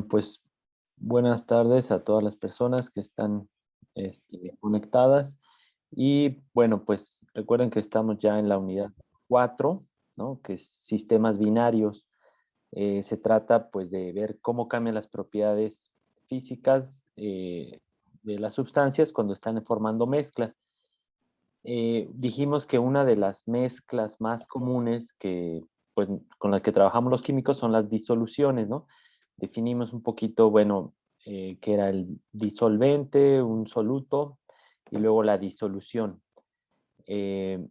Bueno, pues buenas tardes a todas las personas que están conectadas. Y bueno, pues recuerden que estamos ya en la unidad 4, ¿no? Que es sistemas binarios. Se trata pues de ver cómo cambian las propiedades físicas de las sustancias cuando están formando mezclas. Dijimos que una de las mezclas más comunes pues, con las que trabajamos los químicos son las disoluciones, ¿no? Definimos un poquito, bueno, qué era el disolvente, un soluto, y luego la disolución. Eh,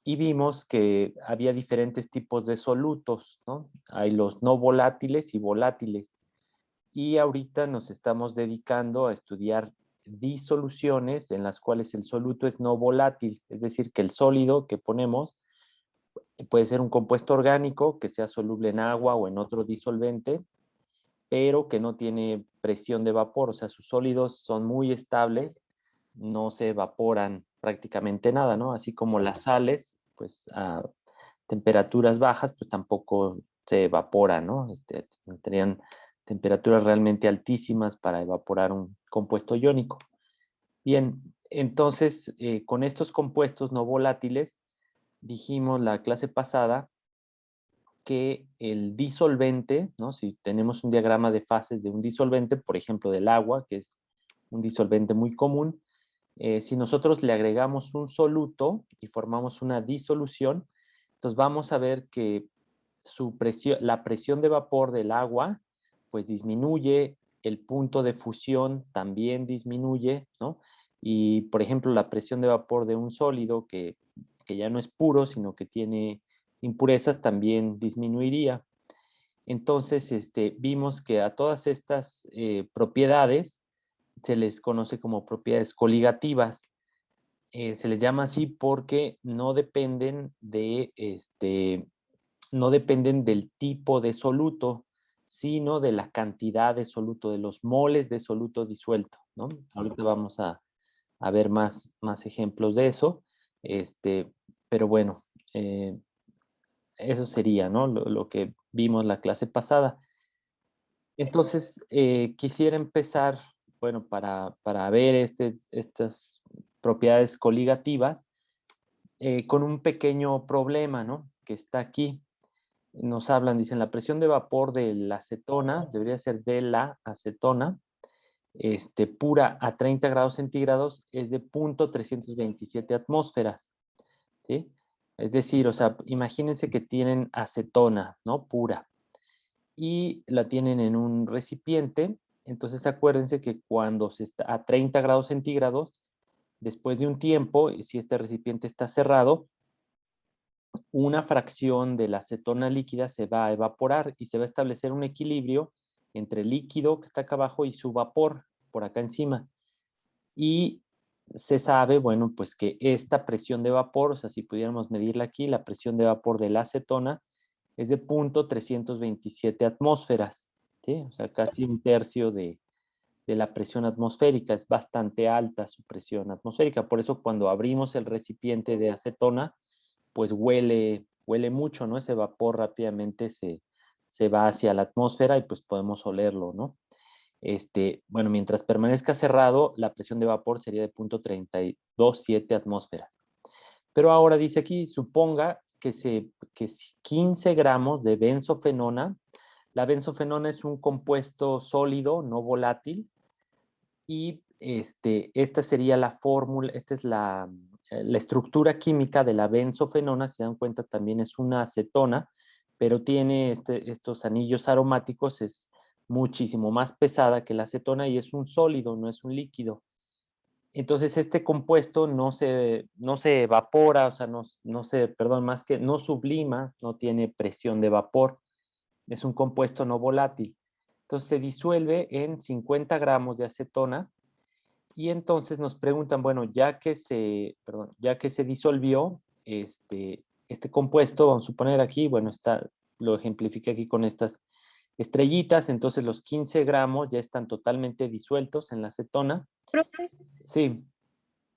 y vimos que había diferentes tipos de solutos, ¿no? Hay los no volátiles y volátiles. Y ahorita nos estamos dedicando a estudiar disoluciones en las cuales el soluto es no volátil, es decir, que el sólido que ponemos puede ser un compuesto orgánico que sea soluble en agua o en otro disolvente, pero que no tiene presión de vapor, o sea, sus sólidos son muy estables, no se evaporan prácticamente nada, ¿no? Así como las sales, pues a temperaturas bajas, pues tampoco se evaporan, ¿no? Tendrían temperaturas realmente altísimas para evaporar un compuesto iónico. Bien, entonces, con estos compuestos no volátiles, dijimos la clase pasada que el disolvente, ¿no? Si tenemos un diagrama de fases de un disolvente, por ejemplo, del agua, que es un disolvente muy común, si nosotros le agregamos un soluto y formamos una disolución, entonces vamos a ver que la presión de vapor del agua, pues disminuye, el punto de fusión también disminuye, ¿no? Y, por ejemplo, la presión de vapor de un sólido que ya no es puro, sino que tiene impurezas, también disminuiría. Entonces, vimos que a todas estas propiedades se les conoce como propiedades coligativas. Se les llama así porque no dependen del tipo de soluto, sino de la cantidad de soluto, de los moles de soluto disuelto, ¿no? Ahorita vamos a ver más ejemplos de eso, pero bueno, eso sería, ¿no? Lo que vimos la clase pasada. Entonces, quisiera empezar, bueno, para ver estas propiedades coligativas, con un pequeño problema, ¿no? Que está aquí. Nos hablan, dicen, la presión de vapor de la acetona, debería ser de la acetona, pura a 30 grados centígrados, es de 0.327 atmósferas, ¿sí? Es decir, o sea, imagínense que tienen acetona, ¿no? Pura, y la tienen en un recipiente. Entonces acuérdense que cuando se está a 30 grados centígrados, después de un tiempo, si este recipiente está cerrado, una fracción de la acetona líquida se va a evaporar y se va a establecer un equilibrio entre el líquido que está acá abajo y su vapor por acá encima. Y se sabe, bueno, pues que esta presión de vapor, o sea, si pudiéramos medirla aquí, la presión de vapor de la acetona es de 0.327 atmósferas, ¿sí? O sea, casi un tercio de la presión atmosférica. Es bastante alta su presión atmosférica. Por eso cuando abrimos el recipiente de acetona, pues huele mucho, ¿no? Ese vapor rápidamente se va hacia la atmósfera y pues podemos olerlo, ¿no? Bueno, mientras permanezca cerrado, la presión de vapor sería de 0.327 atmósferas. Pero ahora dice aquí, suponga que 15 gramos de benzofenona, la benzofenona es un compuesto sólido, no volátil, y esta sería la fórmula, esta es la estructura química de la benzofenona. Se dan cuenta, también es una acetona, pero tiene estos anillos aromáticos, es muchísimo más pesada que la acetona y es un sólido, no es un líquido. Entonces este compuesto no se evapora, o sea, perdón, más que no sublima, no tiene presión de vapor, es un compuesto no volátil. Entonces se disuelve en 50 gramos de acetona. Y entonces nos preguntan, bueno, ya que se disolvió este compuesto, vamos a suponer aquí, bueno, lo ejemplifiqué aquí con estas estrellitas. Entonces los 15 gramos ya están totalmente disueltos en la acetona. Profe, Sí,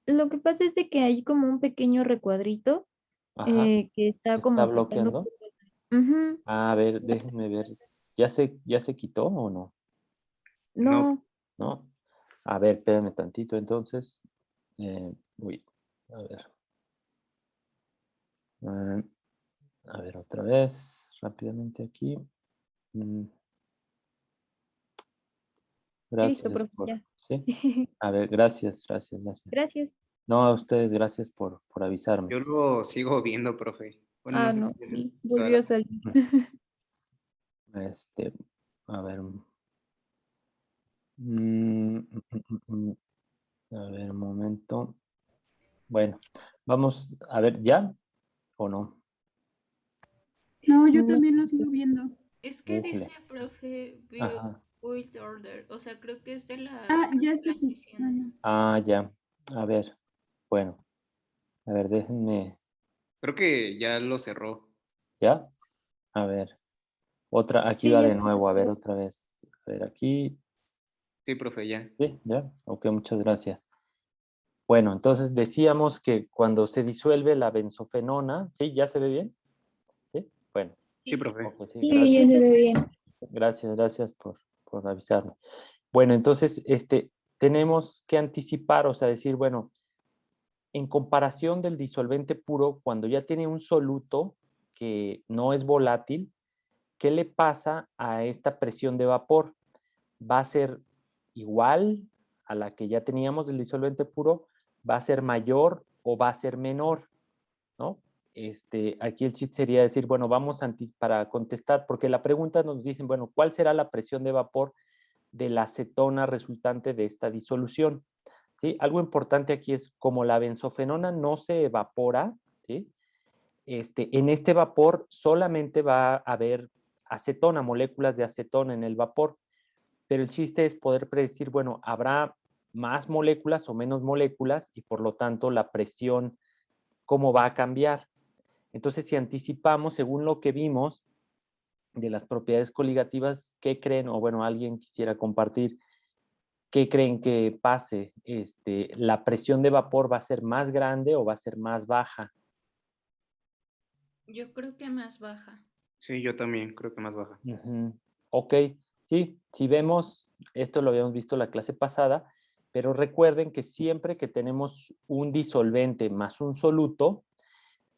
lo que pasa es de que hay como un pequeño recuadrito ajá, que que está está como tapando. bloqueando. Ujú. A ver, déjenme ver. ¿Ya se quitó o no? No, No, ¿no? A ver, espérame tantito entonces. Uy, a ver. Eh, a ver, otra vez, rápidamente aquí. Mm, listo, Gracias profe, por, ya. ¿sí? A ver, gracias, gracias, gracias. Gracias. No, a ustedes, gracias por avisarme. yo lo sigo viendo, profe. Bueno, no Ah, sé no, si es sí, toda volvió la... a salir. Este, a ver. mm, mm, mm, a ver, un momento. Bueno, vamos a ver, ¿ya o no? No, yo No, también lo sigo viendo. Es que dice, Ujule. profe, Ajá. build order. O sea, creo que es de Ah, las ya está transiciones. funcionando. Ah, ya. A ver, bueno, a ver, déjenme, Creo que ya lo cerró. ¿ya? A ver, otra, aquí sí, va ya. de nuevo, a ver, otra vez. A ver, aquí, Sí, profe, ya. sí, ya. Ok, muchas gracias. Bueno, entonces decíamos que cuando se disuelve la benzofenona, ¿sí? ¿Ya se ve bien? ¿Sí? Bueno, Sí, Sí. profe. ok, sí, Sí, gracias. ya se ve bien. Gracias, gracias por avisarme. Bueno, entonces, tenemos que anticipar, o sea, decir, bueno, en comparación del disolvente puro, cuando ya tiene un soluto que no es volátil, ¿qué le pasa a esta presión de vapor? ¿Va a ser igual a la que ya teníamos del disolvente puro? ¿Va a ser mayor o va a ser menor? ¿No? Aquí el chiste sería decir, bueno, vamos para contestar, porque la pregunta nos dicen, bueno, ¿cuál será la presión de vapor de la acetona resultante de esta disolución? ¿Sí? Algo importante aquí es, como la benzofenona no se evapora, ¿sí? En este vapor solamente va a haber acetona, moléculas de acetona en el vapor, pero el chiste es poder predecir, bueno, habrá más moléculas o menos moléculas y por lo tanto la presión, cómo va a cambiar. Entonces, si anticipamos, según lo que vimos de las propiedades coligativas, ¿qué creen? O bueno, alguien quisiera compartir, ¿qué creen que pase? ¿La presión de vapor va a ser más grande o va a ser más baja? Yo creo que más baja. Sí, yo también creo que más baja. Ujú. Ok, sí, si vemos, esto lo habíamos visto la clase pasada, pero recuerden que siempre que tenemos un disolvente más un soluto,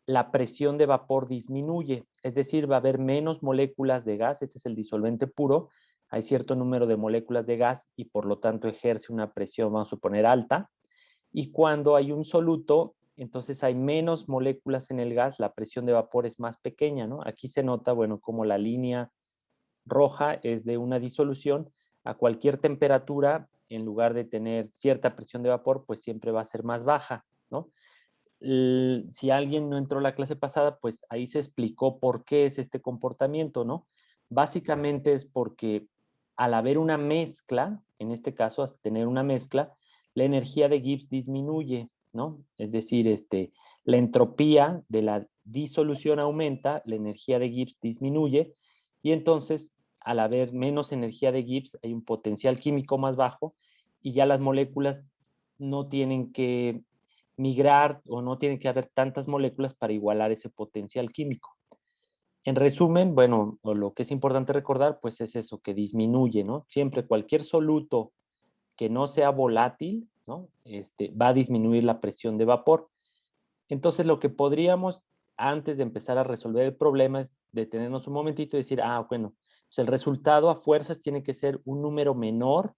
la presión de vapor disminuye, es decir, va a haber menos moléculas de gas, este es el disolvente puro, hay cierto número de moléculas de gas y por lo tanto ejerce una presión, vamos a suponer, alta, y cuando hay un soluto, entonces hay menos moléculas en el gas, la presión de vapor es más pequeña, ¿no? Aquí se nota, bueno, como la línea roja es de una disolución, a cualquier temperatura, en lugar de tener cierta presión de vapor, pues siempre va a ser más baja, ¿no? Si alguien no entró a la clase pasada, pues ahí se explicó por qué es este comportamiento, ¿no? Básicamente es porque al haber una mezcla, en este caso, al tener una mezcla, la energía de Gibbs disminuye, ¿no? Es decir, la entropía de la disolución aumenta, la energía de Gibbs disminuye, y entonces, al haber menos energía de Gibbs, hay un potencial químico más bajo, y ya las moléculas no tienen que migrar o no tiene que haber tantas moléculas para igualar ese potencial químico. En resumen, bueno, o lo que es importante recordar, pues es eso, que disminuye, ¿no? Siempre cualquier soluto que no sea volátil, ¿no? Va a disminuir la presión de vapor. Entonces, lo que podríamos, antes de empezar a resolver el problema, es detenernos un momentito y decir, bueno, pues el resultado a fuerzas tiene que ser un número menor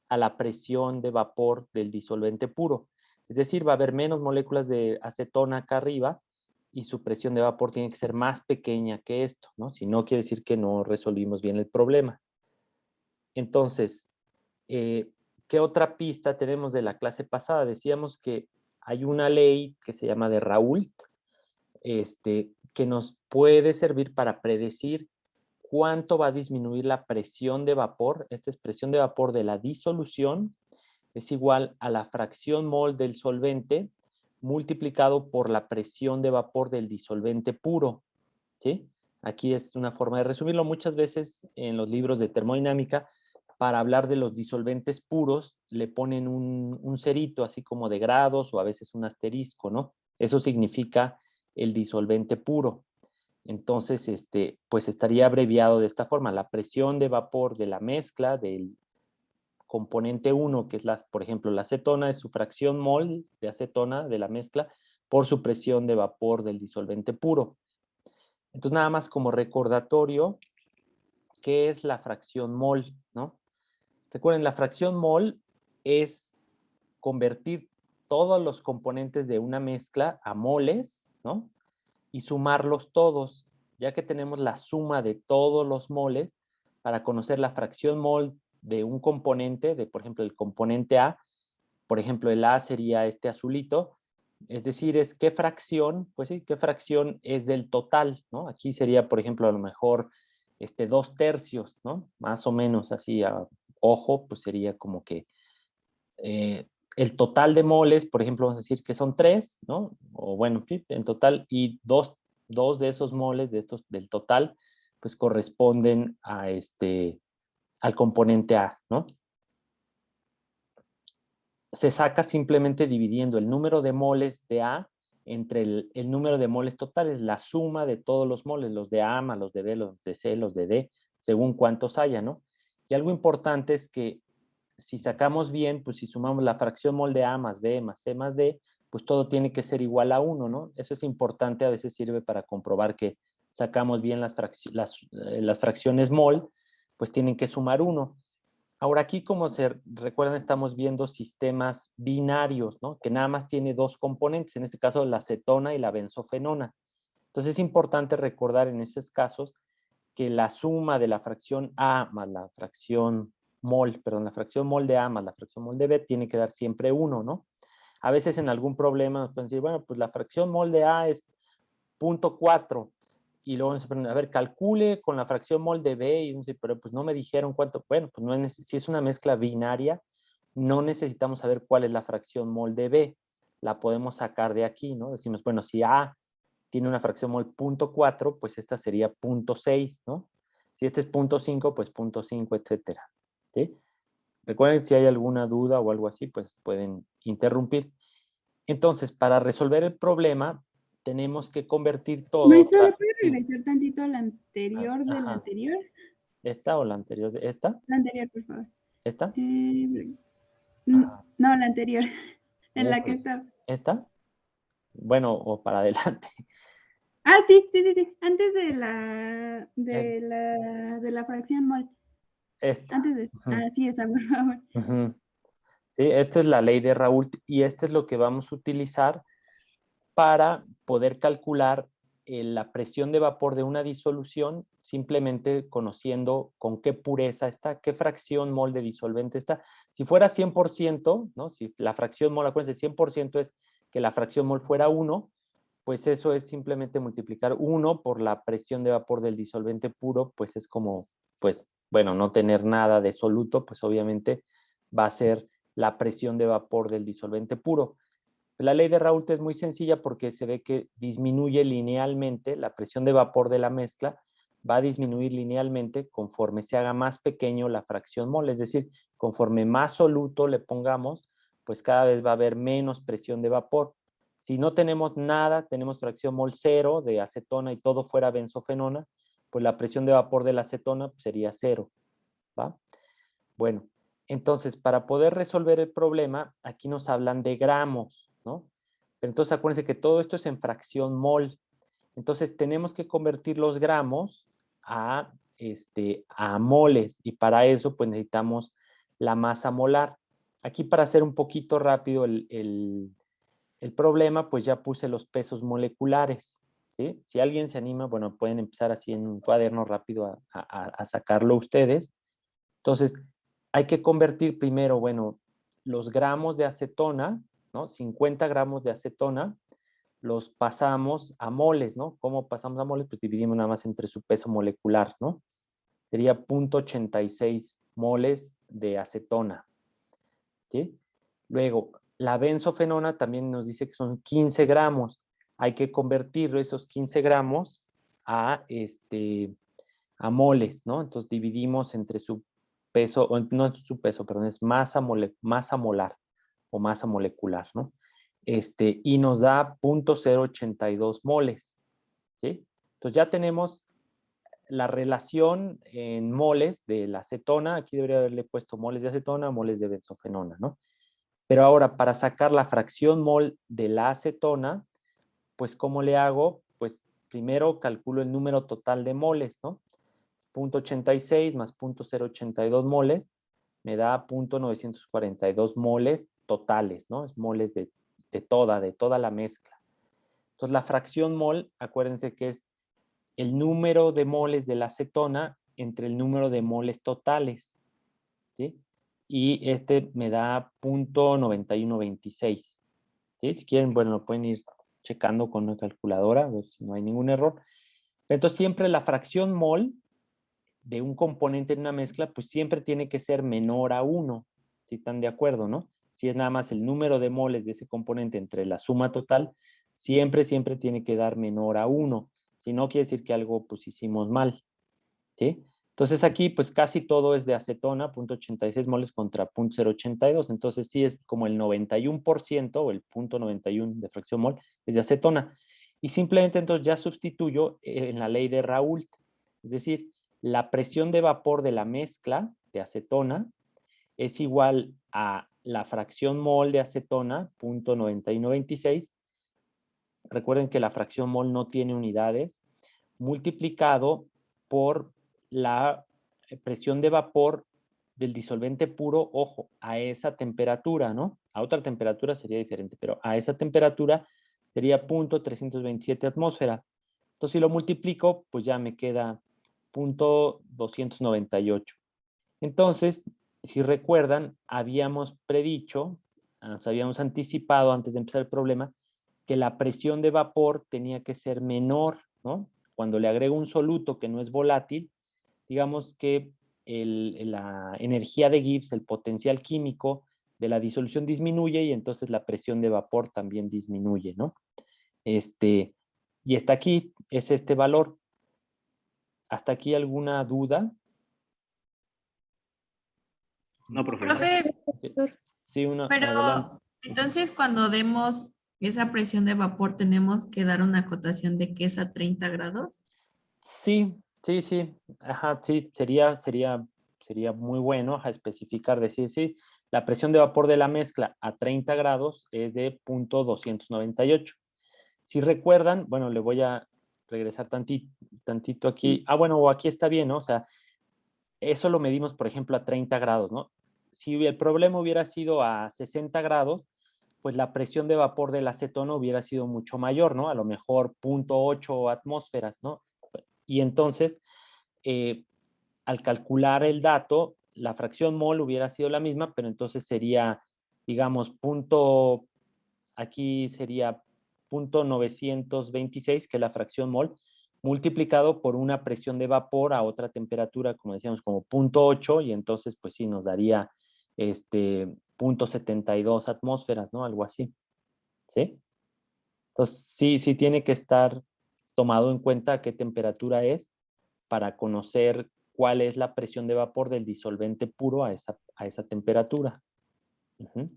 a la presión de vapor del disolvente puro. Es decir, va a haber menos moléculas de acetona acá arriba y su presión de vapor tiene que ser más pequeña que esto, ¿no? Si no, quiere decir que no resolvimos bien el problema. Entonces, ¿qué otra pista tenemos de la clase pasada? Decíamos que hay una ley que se llama de Raoult, que nos puede servir para predecir cuánto va a disminuir la presión de vapor. Esta es presión de vapor de la disolución, es igual a la fracción mol del solvente multiplicado por la presión de vapor del disolvente puro, ¿sí? Aquí es una forma de resumirlo. Muchas veces en los libros de termodinámica, para hablar de los disolventes puros, le ponen un cerito, así como de grados o a veces un asterisco, ¿no? Eso significa el disolvente puro. Entonces, pues estaría abreviado de esta forma, la presión de vapor de la mezcla del componente 1, que es, por ejemplo, la acetona, es su fracción mol de acetona de la mezcla por su presión de vapor del disolvente puro. Entonces, nada más como recordatorio, ¿qué es la fracción mol, no? Recuerden, la fracción mol es convertir todos los componentes de una mezcla a moles, ¿no? Y sumarlos todos, ya que tenemos la suma de todos los moles para conocer la fracción mol de un componente, de por ejemplo el componente A, por ejemplo el A sería este azulito, es decir, es qué fracción, pues sí, qué fracción es del total, ¿no? Aquí sería, por ejemplo, a lo mejor 2/3, ¿no? Más o menos así a ojo, pues sería como que el total de moles, por ejemplo, vamos a decir que son 3, ¿no? O bueno, sí, en total, y dos de esos moles, del total, pues corresponden a al componente A, ¿no? Se saca simplemente dividiendo el número de moles de A entre el número de moles totales, la suma de todos los moles, los de A más los de B, los de C, los de D, según cuántos haya, ¿no? Y algo importante es que si sacamos bien, pues si sumamos la fracción mol de A más B más C más D, pues todo tiene que ser igual a 1, ¿no? Eso es importante, a veces sirve para comprobar que sacamos bien las fracciones mol, pues tienen que sumar 1. Ahora aquí, como se recuerdan, estamos viendo sistemas binarios, ¿no? Que nada más tiene dos componentes, en este caso la acetona y la benzofenona. Entonces es importante recordar en esos casos que la suma de la fracción A más la fracción mol, perdón, la fracción mol de A más la fracción mol de B tiene que dar siempre 1, ¿no? A veces en algún problema nos pueden decir, bueno, pues la fracción mol de A es 0.4 y luego nos ponen, a ver, calcule con la fracción mol de B y no sé, pero pues no me dijeron cuánto. Bueno, pues no es, si es una mezcla binaria, no necesitamos saber cuál es la fracción mol de B. La podemos sacar de aquí, ¿no? Decimos, bueno, si A tiene una fracción mol 0.4, pues esta sería 0.6, ¿no? Si este es 0.5, pues 0.5, etcétera. ¿Sí? Recuerden que si hay alguna duda o algo así, pues pueden interrumpir. Entonces, para resolver el problema, tenemos que convertir todo. Maestro, ¿le puede Sí. regresar tantito a la anterior de la Ajá. anterior? ¿Esta o la anterior? ¿Esta? La anterior, por favor. ¿Esta? Ajá. No, la anterior. En la que Híjole. estaba. ¿Esta? Bueno, o para adelante. Ah, sí. Antes de la fracción mol. Esta. Antes de. Ujú. Ah, sí, esa, por favor. Ujú. Sí, esta es la ley de Raoult y esta es lo que vamos a utilizar para poder calcular la presión de vapor de una disolución simplemente conociendo con qué pureza está, qué fracción mol de disolvente está. Si fuera 100%, ¿no? Si la fracción mol, acuérdense, 100% es que la fracción mol fuera 1, pues eso es simplemente multiplicar 1 por la presión de vapor del disolvente puro, pues es como, pues, bueno, no tener nada de soluto, pues obviamente va a ser la presión de vapor del disolvente puro. La ley de Raoult es muy sencilla porque se ve que disminuye linealmente la presión de vapor de la mezcla, va a disminuir linealmente conforme se haga más pequeño la fracción mol, es decir, conforme más soluto le pongamos, pues cada vez va a haber menos presión de vapor. Si no tenemos nada, tenemos fracción mol 0 de acetona y todo fuera benzofenona, pues la presión de vapor de la acetona sería 0, ¿va? Bueno, entonces, para poder resolver el problema, aquí nos hablan de gramos, ¿no? Pero entonces acuérdense que todo esto es en fracción mol. Entonces, tenemos que convertir los gramos a moles y para eso, pues necesitamos la masa molar. Aquí, para hacer un poquito rápido el problema, pues ya puse los pesos moleculares, ¿sí? Si alguien se anima, bueno, pueden empezar así en un cuaderno rápido a sacarlo ustedes. Entonces, hay que convertir primero, bueno, los gramos de acetona, ¿no? 50 gramos de acetona, los pasamos a moles, ¿no? ¿Cómo pasamos a moles? Pues dividimos nada más entre su peso molecular, ¿no? Sería 0.86 moles de acetona, ¿sí? Luego, la benzofenona también nos dice que son 15 gramos. Hay que convertir esos 15 gramos a, a moles, ¿no? Entonces dividimos entre su peso, no es su peso, perdón, es masa molar o masa molecular, ¿no? Y nos da 0.082 moles, ¿sí? Entonces ya tenemos la relación en moles de la acetona, aquí debería haberle puesto moles de acetona, moles de benzofenona, ¿no? Pero ahora, para sacar la fracción mol de la acetona, pues, ¿cómo le hago? Pues, primero calculo el número total de moles, ¿no? 0.86 más 0.082 moles me da 0.942 moles totales, ¿no? Es moles de toda la mezcla. Entonces, la fracción mol, acuérdense que es el número de moles de la acetona entre el número de moles totales, ¿sí? Y este me da 0.9126, ¿sí? Si quieren, bueno, lo pueden ir checando con una calculadora, a ver si no hay ningún error. Entonces, siempre la fracción mol de un componente en una mezcla, pues siempre tiene que ser menor a 1, si están de acuerdo, ¿no? Si es nada más el número de moles de ese componente entre la suma total, siempre tiene que dar menor a 1. Si no, quiere decir que algo pues hicimos mal, ¿sí? Entonces aquí pues casi todo es de acetona, 0.86 moles contra 0.082, entonces sí es como el 91% o el 0.91 de fracción mol es de acetona. Y simplemente entonces ya sustituyo en la ley de Raoult, es decir, la presión de vapor de la mezcla de acetona es igual a la fracción mol de acetona, 0.9126. Recuerden que la fracción mol no tiene unidades, multiplicado por la presión de vapor del disolvente puro, ojo, a esa temperatura, ¿no? A otra temperatura sería diferente, pero a esa temperatura sería 0.327 atmósferas. Entonces, si lo multiplico, pues ya me queda 0.298. Entonces, si recuerdan, habíamos predicho, nos habíamos anticipado antes de empezar el problema, que la presión de vapor tenía que ser menor, ¿no? Cuando le agrego un soluto que no es volátil, digamos que la energía de Gibbs, el potencial químico de la disolución disminuye y entonces la presión de vapor también disminuye, ¿no? Y hasta aquí es este valor. ¿Hasta aquí alguna duda? No, profe. Profe, Sí, pero adelante. entonces cuando demos esa presión de vapor, tenemos que dar una acotación de que es a 30 grados. Sí, sí, sí. Ajá, sí, sería muy bueno especificar, decir, sí, la presión de vapor de la mezcla a 30 grados es de 0.298. Si recuerdan, bueno, le voy a regresar tantito aquí. Ah, bueno, o aquí está bien, ¿no? O sea, eso lo medimos, por ejemplo, a 30 grados, ¿no? Si el problema hubiera sido a 60 grados, pues la presión de vapor del acetona hubiera sido mucho mayor, ¿no? A lo mejor 0.8 atmósferas, ¿no? Y entonces, al calcular el dato, la fracción mol hubiera sido la misma, pero entonces sería, digamos, aquí sería 0.926, que es la fracción mol, multiplicado por una presión de vapor a otra temperatura, como decíamos, como 0.8, y entonces, pues sí, nos daría 0.72 atmósferas, ¿no? Algo así, ¿sí? Entonces, sí tiene que estar tomado en cuenta qué temperatura es para conocer cuál es la presión de vapor del disolvente puro a esa temperatura. Uh-huh.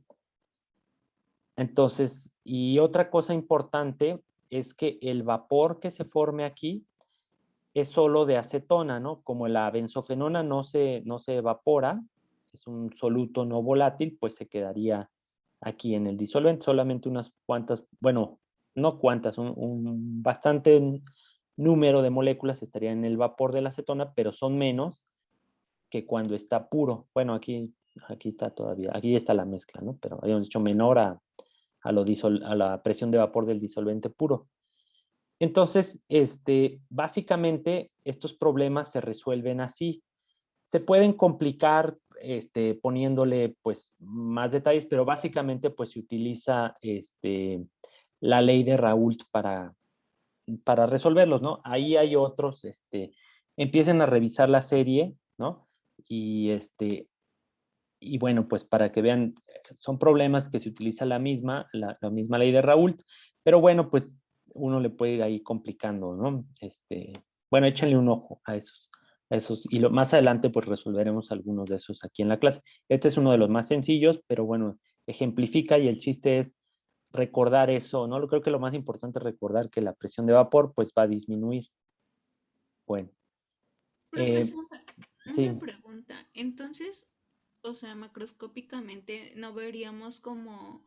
Entonces, y otra cosa importante es que el vapor que se forme aquí es solo de acetona, ¿no? Como la benzofenona no se evapora, es un soluto no volátil, pues se quedaría aquí en el disolvente, solamente unas cuantas, bueno, no cuantas, un bastante número de moléculas estaría en el vapor de la acetona, pero son menos que cuando está puro. Bueno, aquí está todavía, aquí está la mezcla, ¿no? Pero habíamos dicho menor a la presión de vapor del disolvente puro. Entonces, básicamente estos problemas se resuelven así. Se pueden complicar poniéndole pues más detalles, pero básicamente pues se utiliza la ley de Raoult para resolverlos, ¿no? Ahí hay otros, empiecen a revisar la serie, ¿no? Y bueno, pues para que vean, son problemas que se utiliza la misma ley de Raoult, pero bueno, pues uno le puede ir ahí complicando, ¿no? Bueno, échenle un ojo a esos, y más adelante pues resolveremos algunos de esos aquí en la clase. Este es uno de los más sencillos, pero bueno, ejemplifica y el chiste es recordar eso, ¿no? Creo que lo más importante es recordar que la presión de vapor pues va a disminuir. Bueno, Profesor, sí. una pregunta. Entonces, o sea, macroscópicamente no veríamos como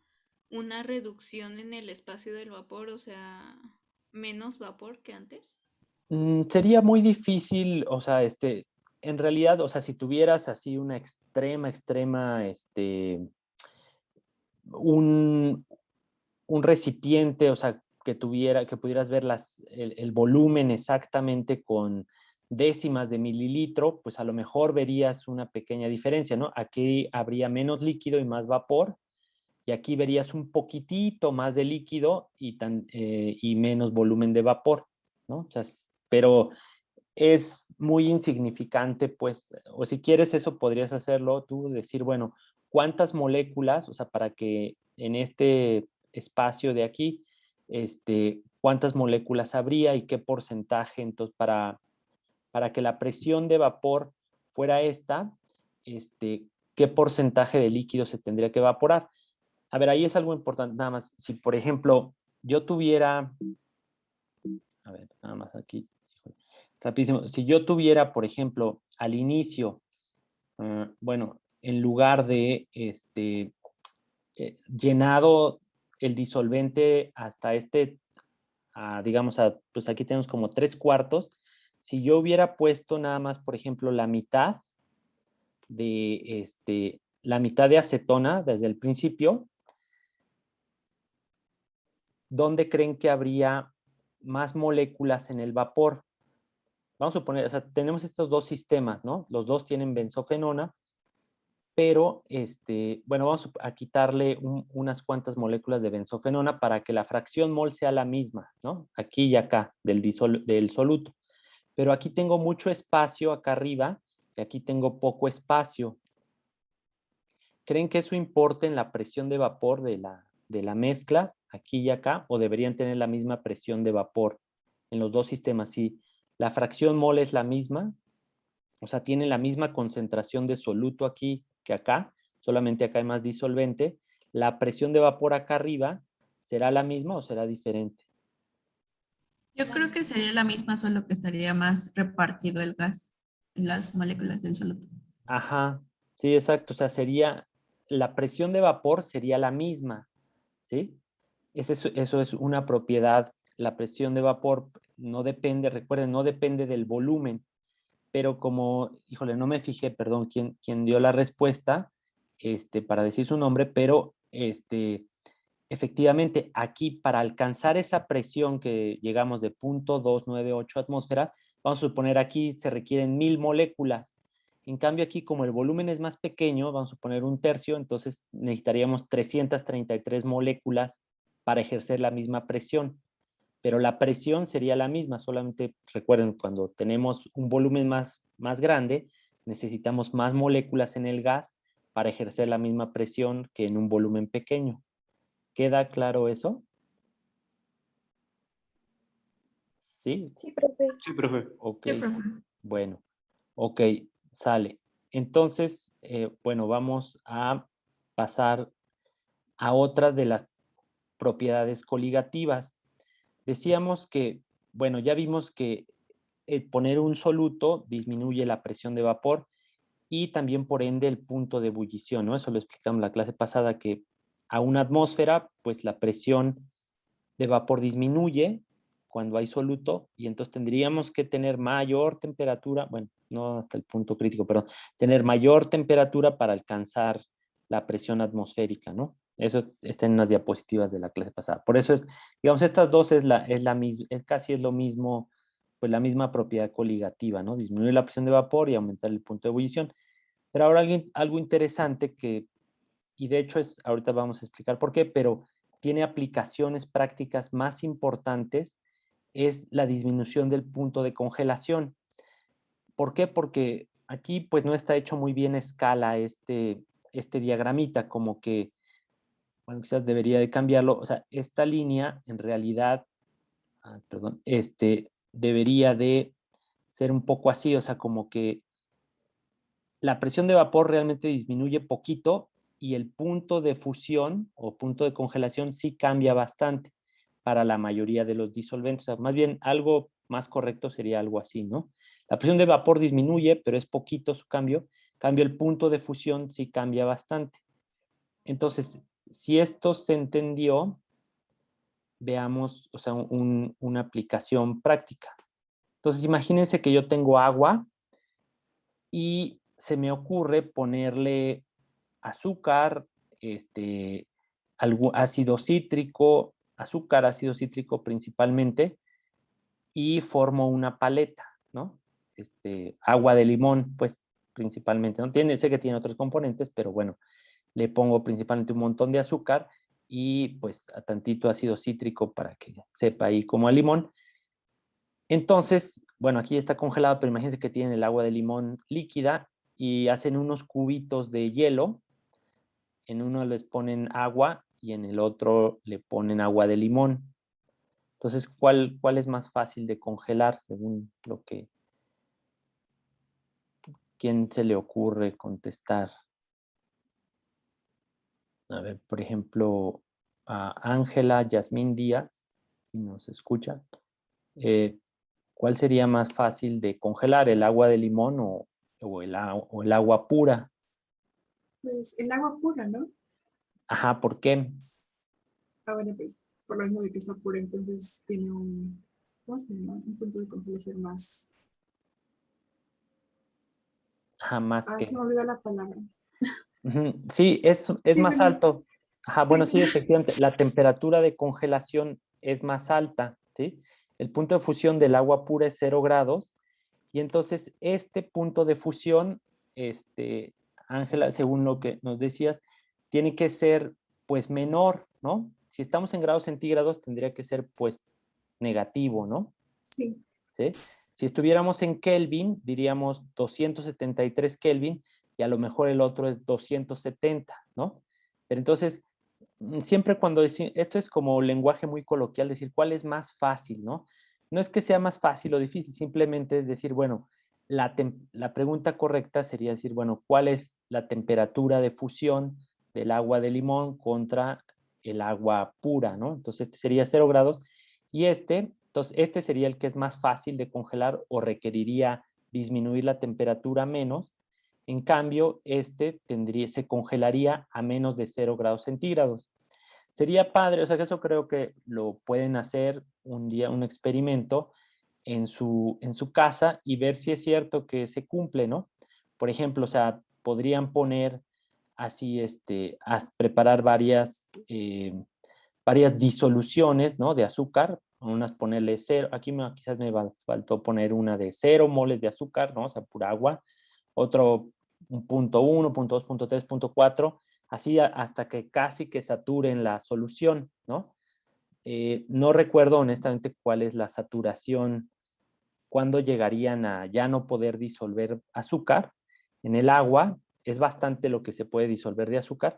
una reducción en el espacio del vapor, o sea, menos vapor que antes. Sería muy difícil, o sea, en realidad, o sea, si tuvieras así una extrema, un, un recipiente, o sea, que pudieras ver el volumen exactamente con décimas de mililitro, pues a lo mejor verías una pequeña diferencia, ¿no? Aquí habría menos líquido y más vapor, y aquí verías un poquitito más de líquido y menos volumen de vapor, ¿no? O sea, pero es muy insignificante, pues, o si quieres eso podrías hacerlo tú, decir, bueno, ¿cuántas moléculas, o sea, para que en este espacio de aquí, cuántas moléculas habría y qué porcentaje, entonces, para que la presión de vapor fuera esta, qué porcentaje de líquido se tendría que evaporar? A ver, ahí es algo importante, nada más, si por ejemplo yo tuviera, a ver, nada más aquí, rapidísimo. Si yo tuviera, por ejemplo, al inicio, bueno, en lugar de llenado el disolvente hasta digamos, pues aquí tenemos como 3/4. Si yo hubiera puesto nada más, por ejemplo, la mitad de acetona desde el principio, ¿dónde creen que habría más moléculas en el vapor? Vamos a suponer, o sea, tenemos estos dos sistemas, ¿no? Los dos tienen benzofenona, pero, bueno, vamos a quitarle unas cuantas moléculas de benzofenona para que la fracción mol sea la misma, ¿no? Aquí y acá, del soluto. Pero aquí tengo mucho espacio acá arriba y aquí tengo poco espacio. ¿Creen que eso importe en la presión de vapor de la mezcla, aquí y acá, o deberían tener la misma presión de vapor en los dos sistemas? Si la fracción mol es la misma, o sea, tiene la misma concentración de soluto aquí que acá, solamente acá hay más disolvente, ¿la presión de vapor acá arriba será la misma o será diferente? Yo creo que sería la misma, solo que estaría más repartido el gas y las moléculas del soluto. Ajá, sí, exacto, o sea, la presión de vapor sería la misma, ¿sí? Eso es una propiedad. La presión de vapor no depende, recuerden, no depende del volumen, pero como, híjole, no me fijé, perdón, quién dio la respuesta, para decir su nombre, pero, efectivamente, aquí para alcanzar esa presión que llegamos de 0.298 atmósferas, vamos a suponer aquí se requieren 1000 moléculas. En cambio aquí, como el volumen es más pequeño, vamos a poner 1/3, entonces necesitaríamos 333 moléculas para ejercer la misma presión. Pero la presión sería la misma, solamente recuerden, cuando tenemos un volumen más grande, necesitamos más moléculas en el gas para ejercer la misma presión que en un volumen pequeño. ¿Queda claro eso? ¿Sí? Sí, profe. Sí, profe. Ok. Sí, profe. Bueno, ok, sale. Entonces, bueno, vamos a pasar a otra de las propiedades coligativas. Decíamos que, bueno, ya vimos que poner un soluto disminuye la presión de vapor y también por ende el punto de ebullición, ¿no? Eso lo explicamos la clase pasada, que a una atmósfera, pues la presión de vapor disminuye cuando hay soluto y entonces tendríamos que tener mayor temperatura, bueno, no hasta el punto crítico, pero tener mayor temperatura para alcanzar la presión atmosférica, ¿no? Eso está en unas diapositivas de la clase pasada. Por eso digamos, estas dos casi es lo mismo, pues la misma propiedad coligativa, ¿no? Disminuir la presión de vapor y aumentar el punto de ebullición. Pero ahora algo interesante y de hecho ahorita vamos a explicar por qué, pero tiene aplicaciones prácticas más importantes, es la disminución del punto de congelación. ¿Por qué? Porque aquí pues no está hecho muy bien a escala este diagramita, como que, bueno, quizás debería de cambiarlo. O sea, esta línea en realidad, perdón, debería de ser un poco así, o sea, como que la presión de vapor realmente disminuye poquito y el punto de fusión o punto de congelación sí cambia bastante para la mayoría de los disolventes. O sea, más bien algo más correcto sería algo así, ¿no? La presión de vapor disminuye, pero es poquito su cambio. En cambio, el punto de fusión sí cambia bastante. Entonces, si esto se entendió, veamos, o sea, una aplicación práctica. Entonces, imagínense que yo tengo agua y se me ocurre ponerle azúcar, ácido cítrico, ácido cítrico principalmente, y formo una paleta, ¿no? Agua de limón, pues principalmente, ¿no? Sé que tiene otros componentes, pero bueno, le pongo principalmente un montón de azúcar y pues a tantito ácido cítrico para que sepa ahí como a limón. Entonces, bueno, aquí está congelado, pero imagínense que tienen el agua de limón líquida y hacen unos cubitos de hielo. En uno les ponen agua y en el otro le ponen agua de limón. Entonces, ¿cuál es más fácil de congelar según lo que quién se le ocurre contestar? A ver, por ejemplo, a Ángela Yasmín Díaz, si nos escucha, ¿cuál sería más fácil de congelar, el agua de limón o el agua pura? Pues el agua pura, ¿no? Ajá, ¿por qué? Ah, bueno, pues por lo mismo de que está pura, entonces tiene un, ¿cómo se llama? Un punto de congelación más. Ajá, más Ah, que. se me olvidó la palabra. Ujú, sí, es Sí, más bueno, alto. Ajá, sí, bueno, sí, efectivamente, la temperatura de congelación es más alta, ¿sí? El punto de fusión del agua pura es 0 grados y entonces este punto de fusión, Ángela, según lo que nos decías, tiene que ser pues menor, ¿no? Si estamos en grados centígrados tendría que ser pues negativo, ¿no? sí. ¿Sí? Si estuviéramos en Kelvin, diríamos 273 Kelvin y a lo mejor el otro es 270, ¿no? Pero entonces, siempre cuando esto es como lenguaje muy coloquial, decir cuál es más fácil, ¿no? No es que sea más fácil o difícil, simplemente es decir, bueno, la pregunta correcta sería decir, bueno, ¿cuál es la temperatura de fusión del agua de limón contra el agua pura, ¿no? Entonces, este sería 0 grados y entonces, este sería el que es más fácil de congelar o requeriría disminuir la temperatura menos. En cambio, se congelaría a menos de 0 grados centígrados. Sería padre, o sea que eso creo que lo pueden hacer un día, un experimento en su casa y ver si es cierto que se cumple, ¿no? Por ejemplo, o sea, podrían poner así, preparar varias disoluciones, ¿no? De azúcar, unas ponerle 0, aquí quizás me faltó poner una de 0 moles de azúcar, ¿no? O sea, pura agua, otro un punto 1, punto 2, punto 3, punto 4, así hasta que casi que saturen la solución, ¿no? No recuerdo honestamente cuál es la saturación, cuándo llegarían a ya no poder disolver azúcar en el agua, es bastante lo que se puede disolver de azúcar,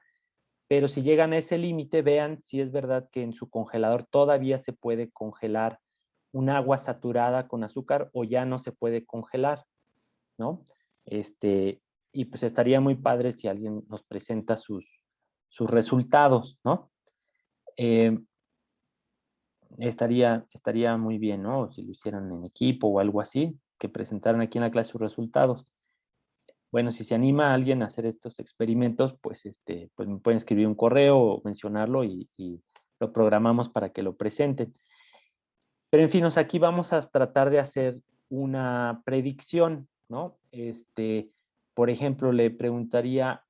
pero si llegan a ese límite, vean si es verdad que en su congelador todavía se puede congelar un agua saturada con azúcar o ya no se puede congelar, ¿no? Y pues estaría muy padre si alguien nos presenta sus resultados, ¿no? Eh, estaría muy bien, ¿no? Si lo hicieran en equipo o algo así, que presentaran aquí en la clase sus resultados. Bueno, si se anima a alguien a hacer estos experimentos, pues me pueden escribir un correo o mencionarlo y lo programamos para que lo presenten. Pero en fin, o sea, aquí vamos a tratar de hacer una predicción, ¿no? Por ejemplo, le preguntaría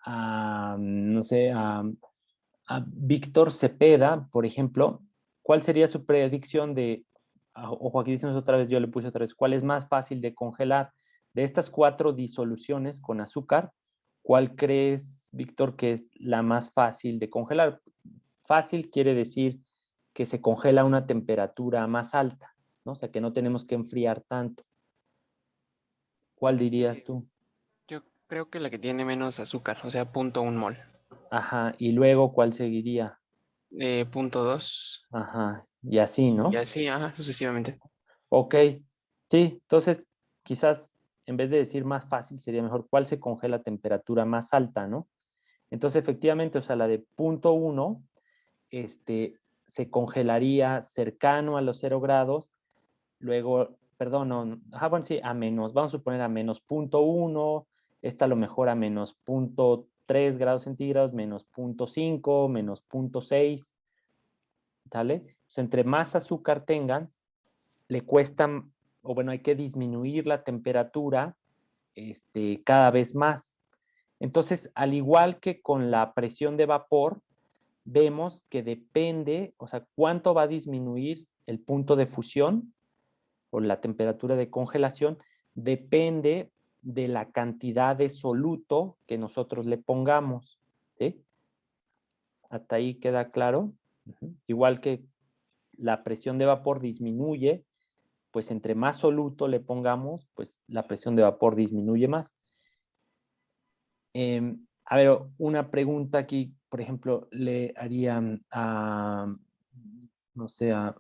no sé, a Víctor Cepeda, por ejemplo, ¿cuál sería su predicción ojo, aquí decimos otra vez, yo le puse otra vez, ¿cuál es más fácil de congelar? De estas 4 disoluciones con azúcar, ¿cuál crees, Víctor, que es la más fácil de congelar? Fácil quiere decir que se congela a una temperatura más alta, ¿no? O sea, que no tenemos que enfriar tanto. ¿Cuál dirías tú? Yo creo que la que tiene menos azúcar, o sea, 0.1 mol. Ajá, y luego, ¿cuál seguiría? 0.2 Ajá, y así, y ¿no? así, ajá, sucesivamente. Ok, sí, entonces quizás en vez de decir más fácil sería mejor cuál se congela a temperatura más alta, ¿no? Entonces efectivamente, o sea, la de 0.1 se congelaría cercano a los 0 grados, luego perdón, no, bueno, sí, a menos, vamos a suponer a menos 0.1, esta a lo mejor a menos 0.3 grados centígrados, menos 0.5, menos 0.6, ¿sale? O sea, entre más azúcar tengan, le cuesta, o bueno, hay que disminuir la temperatura cada vez más. Entonces, al igual que con la presión de vapor, vemos que depende, o sea, cuánto va a disminuir el punto de fusión o la temperatura de congelación, depende de la cantidad de soluto que nosotros le pongamos, ¿sí? ¿Hasta ahí queda claro? Igual que la presión de vapor disminuye, pues entre más soluto le pongamos, pues la presión de vapor disminuye más. A ver, una pregunta aquí, por ejemplo, le harían a, no sé, a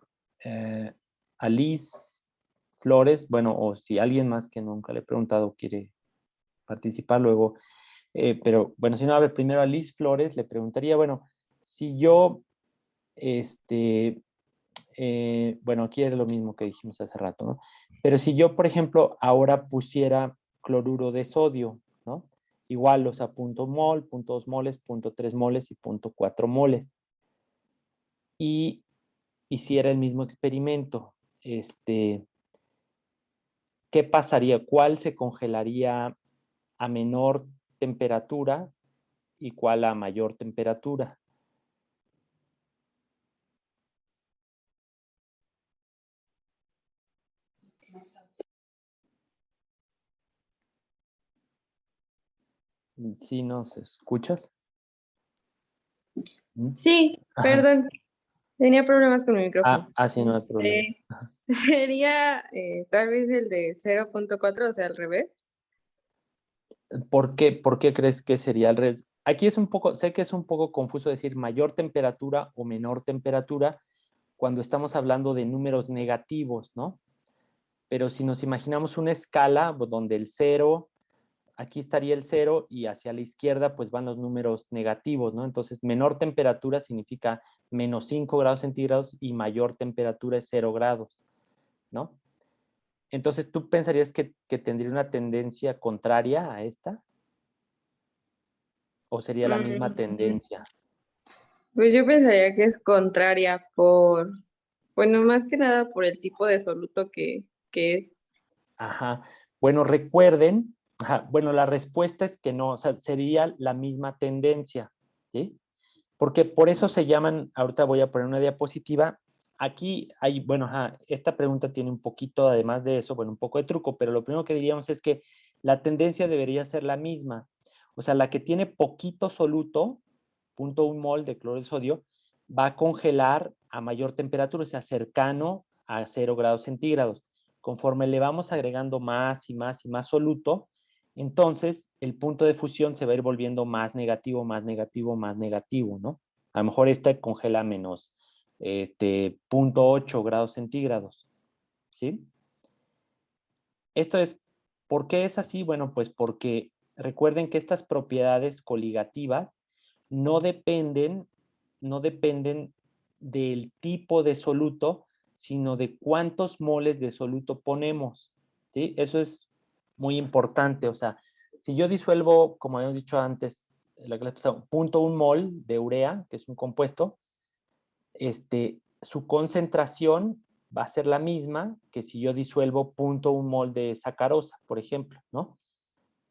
Liz Flores, bueno, o si alguien más que nunca le he preguntado quiere participar luego, pero bueno, si no, a ver, primero a Liz Flores le preguntaría, bueno, si yo, bueno, aquí es lo mismo que dijimos hace rato, ¿no? Pero si yo, por ejemplo, ahora pusiera cloruro de sodio, ¿no? Igual, o sea, punto mol, punto 2 moles, punto 3 moles y punto 4 moles. Y hiciera el mismo experimento, ¿qué pasaría? ¿Cuál se congelaría a menor temperatura y cuál a mayor temperatura? ¿Sí nos escuchas? ¿Mm? Sí, Ajá. perdón, tenía problemas con mi micrófono. Sí, no hay problema. Sería tal vez el de 0.4, o sea, al revés. ¿Por qué crees que sería al revés? Aquí es un poco, sé que es un poco confuso decir mayor temperatura o menor temperatura cuando estamos hablando de números negativos, ¿no? Pero si nos imaginamos una escala donde el 0, aquí estaría el 0 y hacia la izquierda pues van los números negativos, ¿no? Entonces menor temperatura significa menos 5 grados centígrados y mayor temperatura es 0 grados, ¿no? Entonces, ¿tú pensarías que tendría una tendencia contraria a esta? ¿O sería la misma tendencia? Pues yo pensaría que es contraria bueno, más que nada por el tipo de soluto que es. Ajá. Bueno, recuerden, bueno, la respuesta es que no, o sea, sería la misma tendencia, ¿sí? Porque por eso se llaman, ahorita voy a poner una diapositiva, aquí hay, bueno, esta pregunta tiene un poquito, además de eso, bueno, un poco de truco, pero lo primero que diríamos es que la tendencia debería ser la misma. O sea, la que tiene poquito soluto, 0.1 mol de cloruro de sodio, va a congelar a mayor temperatura, o sea, cercano a 0 grados centígrados. Conforme le vamos agregando más y más y más soluto, entonces el punto de fusión se va a ir volviendo más negativo, más negativo, más negativo, ¿no? A lo mejor esta congela menos 0.8 grados centígrados, ¿sí? Esto es, ¿por qué es así? Bueno, pues porque recuerden que estas propiedades coligativas no dependen del tipo de soluto, sino de cuántos moles de soluto ponemos, ¿sí? Eso es muy importante, o sea, si yo disuelvo, como habíamos dicho antes, la clase pasada, 0.1 mol de urea, que es un compuesto, su concentración va a ser la misma que si yo disuelvo 0.1 mol de sacarosa, por ejemplo, ¿no?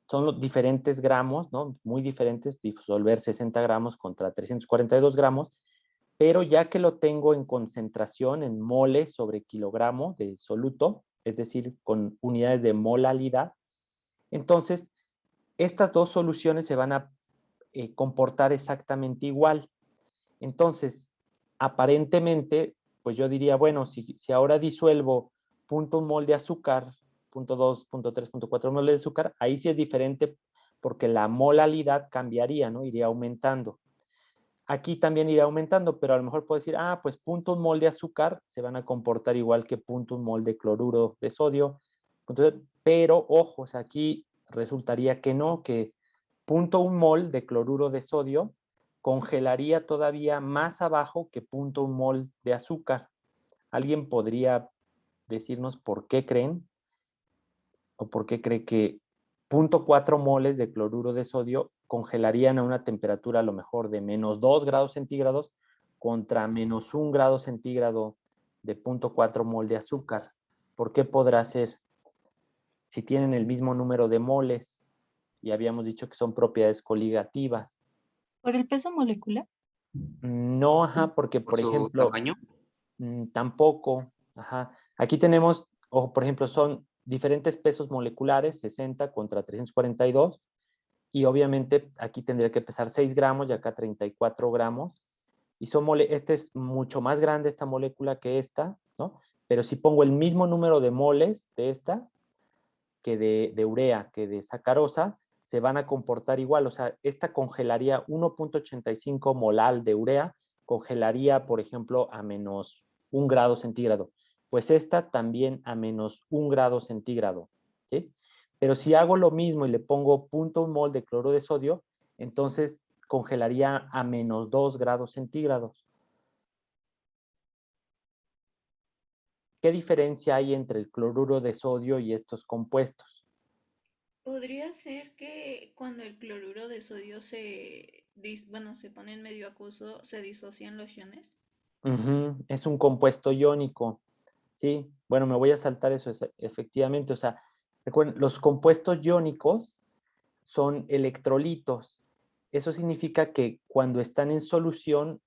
Son los diferentes gramos, ¿no? Muy diferentes, disolver 60 gramos contra 342 gramos, pero ya que lo tengo en concentración, en moles sobre kilogramo de soluto, es decir, con unidades de molalidad, entonces estas dos soluciones se van a comportar exactamente igual. Entonces, aparentemente, pues yo diría, bueno, si ahora disuelvo 0.1 mol de azúcar, 0.2, 0.3, 0.4 mol de azúcar, ahí sí es diferente porque la molalidad cambiaría, ¿no? Iría aumentando. Aquí también irá aumentando, pero a lo mejor puedo decir, pues 0.1 mol de azúcar se van a comportar igual que 0.1 mol de cloruro de sodio. Pero, ojo, o sea, aquí resultaría que no, que 0.1 mol de cloruro de sodio congelaría todavía más abajo que 0.1 mol de azúcar. ¿Alguien podría decirnos por qué creen o por qué cree que 0.4 moles de cloruro de sodio congelarían a una temperatura a lo mejor de -2 grados centígrados contra -1 grado centígrado de 0.4 mol de azúcar. ¿Por qué podrá ser? Si tienen el mismo número de moles, y habíamos dicho que son propiedades coligativas. ¿Por el peso molecular? No, ajá, porque ¿Por por su ejemplo, tamaño? tampoco, ajá. Aquí tenemos, o por ejemplo, son diferentes pesos moleculares, 60 contra 342, y obviamente aquí tendría que pesar 6 gramos y acá 34 gramos, y este es mucho más grande esta molécula que esta, ¿no? Pero si pongo el mismo número de moles de esta, que de urea, que de sacarosa, se van a comportar igual. O sea, esta congelaría 1.85 molal de urea, congelaría, por ejemplo, a -1 grado centígrado. Pues esta también a -1 grado centígrado, ¿sí? Pero si hago lo mismo y le pongo 0.1 mol de cloro de sodio, entonces congelaría a -2 grados centígrados. ¿Qué diferencia hay entre el cloruro de sodio y estos compuestos? ¿Podría ser que cuando el cloruro de sodio se pone en medio acuoso, se disocian los iones? Es un compuesto iónico, ¿sí? Bueno, me voy a saltar eso, efectivamente. O sea, recuerden, los compuestos iónicos son electrolitos. Eso significa que cuando están en solución,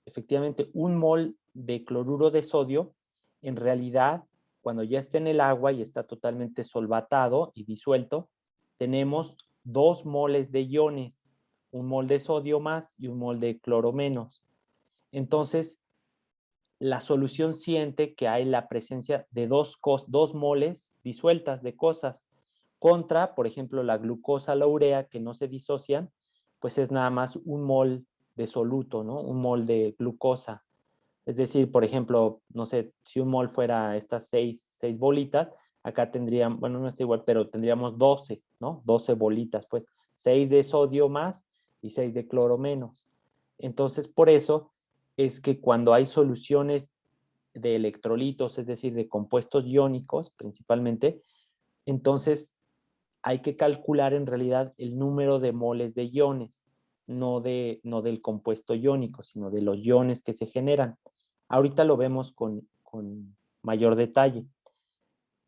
efectivamente, 1 mol de cloruro de sodio, en realidad, cuando ya está en el agua y está totalmente solvatado y disuelto, tenemos 2 moles de iones, 1 mol de sodio más y 1 mol de cloro menos. Entonces, la solución siente que hay la presencia de 2 moles disueltas de cosas, contra, por ejemplo, la glucosa, la urea, que no se disocian, pues es nada más 1 mol de soluto, ¿no? 1 mol de glucosa. Es decir, por ejemplo, no sé, si 1 mol fuera estas 6 bolitas, acá tendrían, bueno, no está igual, pero tendríamos 12, ¿no? 12 bolitas, pues 6 de sodio más y 6 de cloro menos. Entonces, por eso es que cuando hay soluciones de electrolitos, es decir, de compuestos iónicos principalmente, entonces hay que calcular en realidad el número de moles de iones, no del compuesto iónico, sino de los iones que se generan. Ahorita lo vemos con mayor detalle,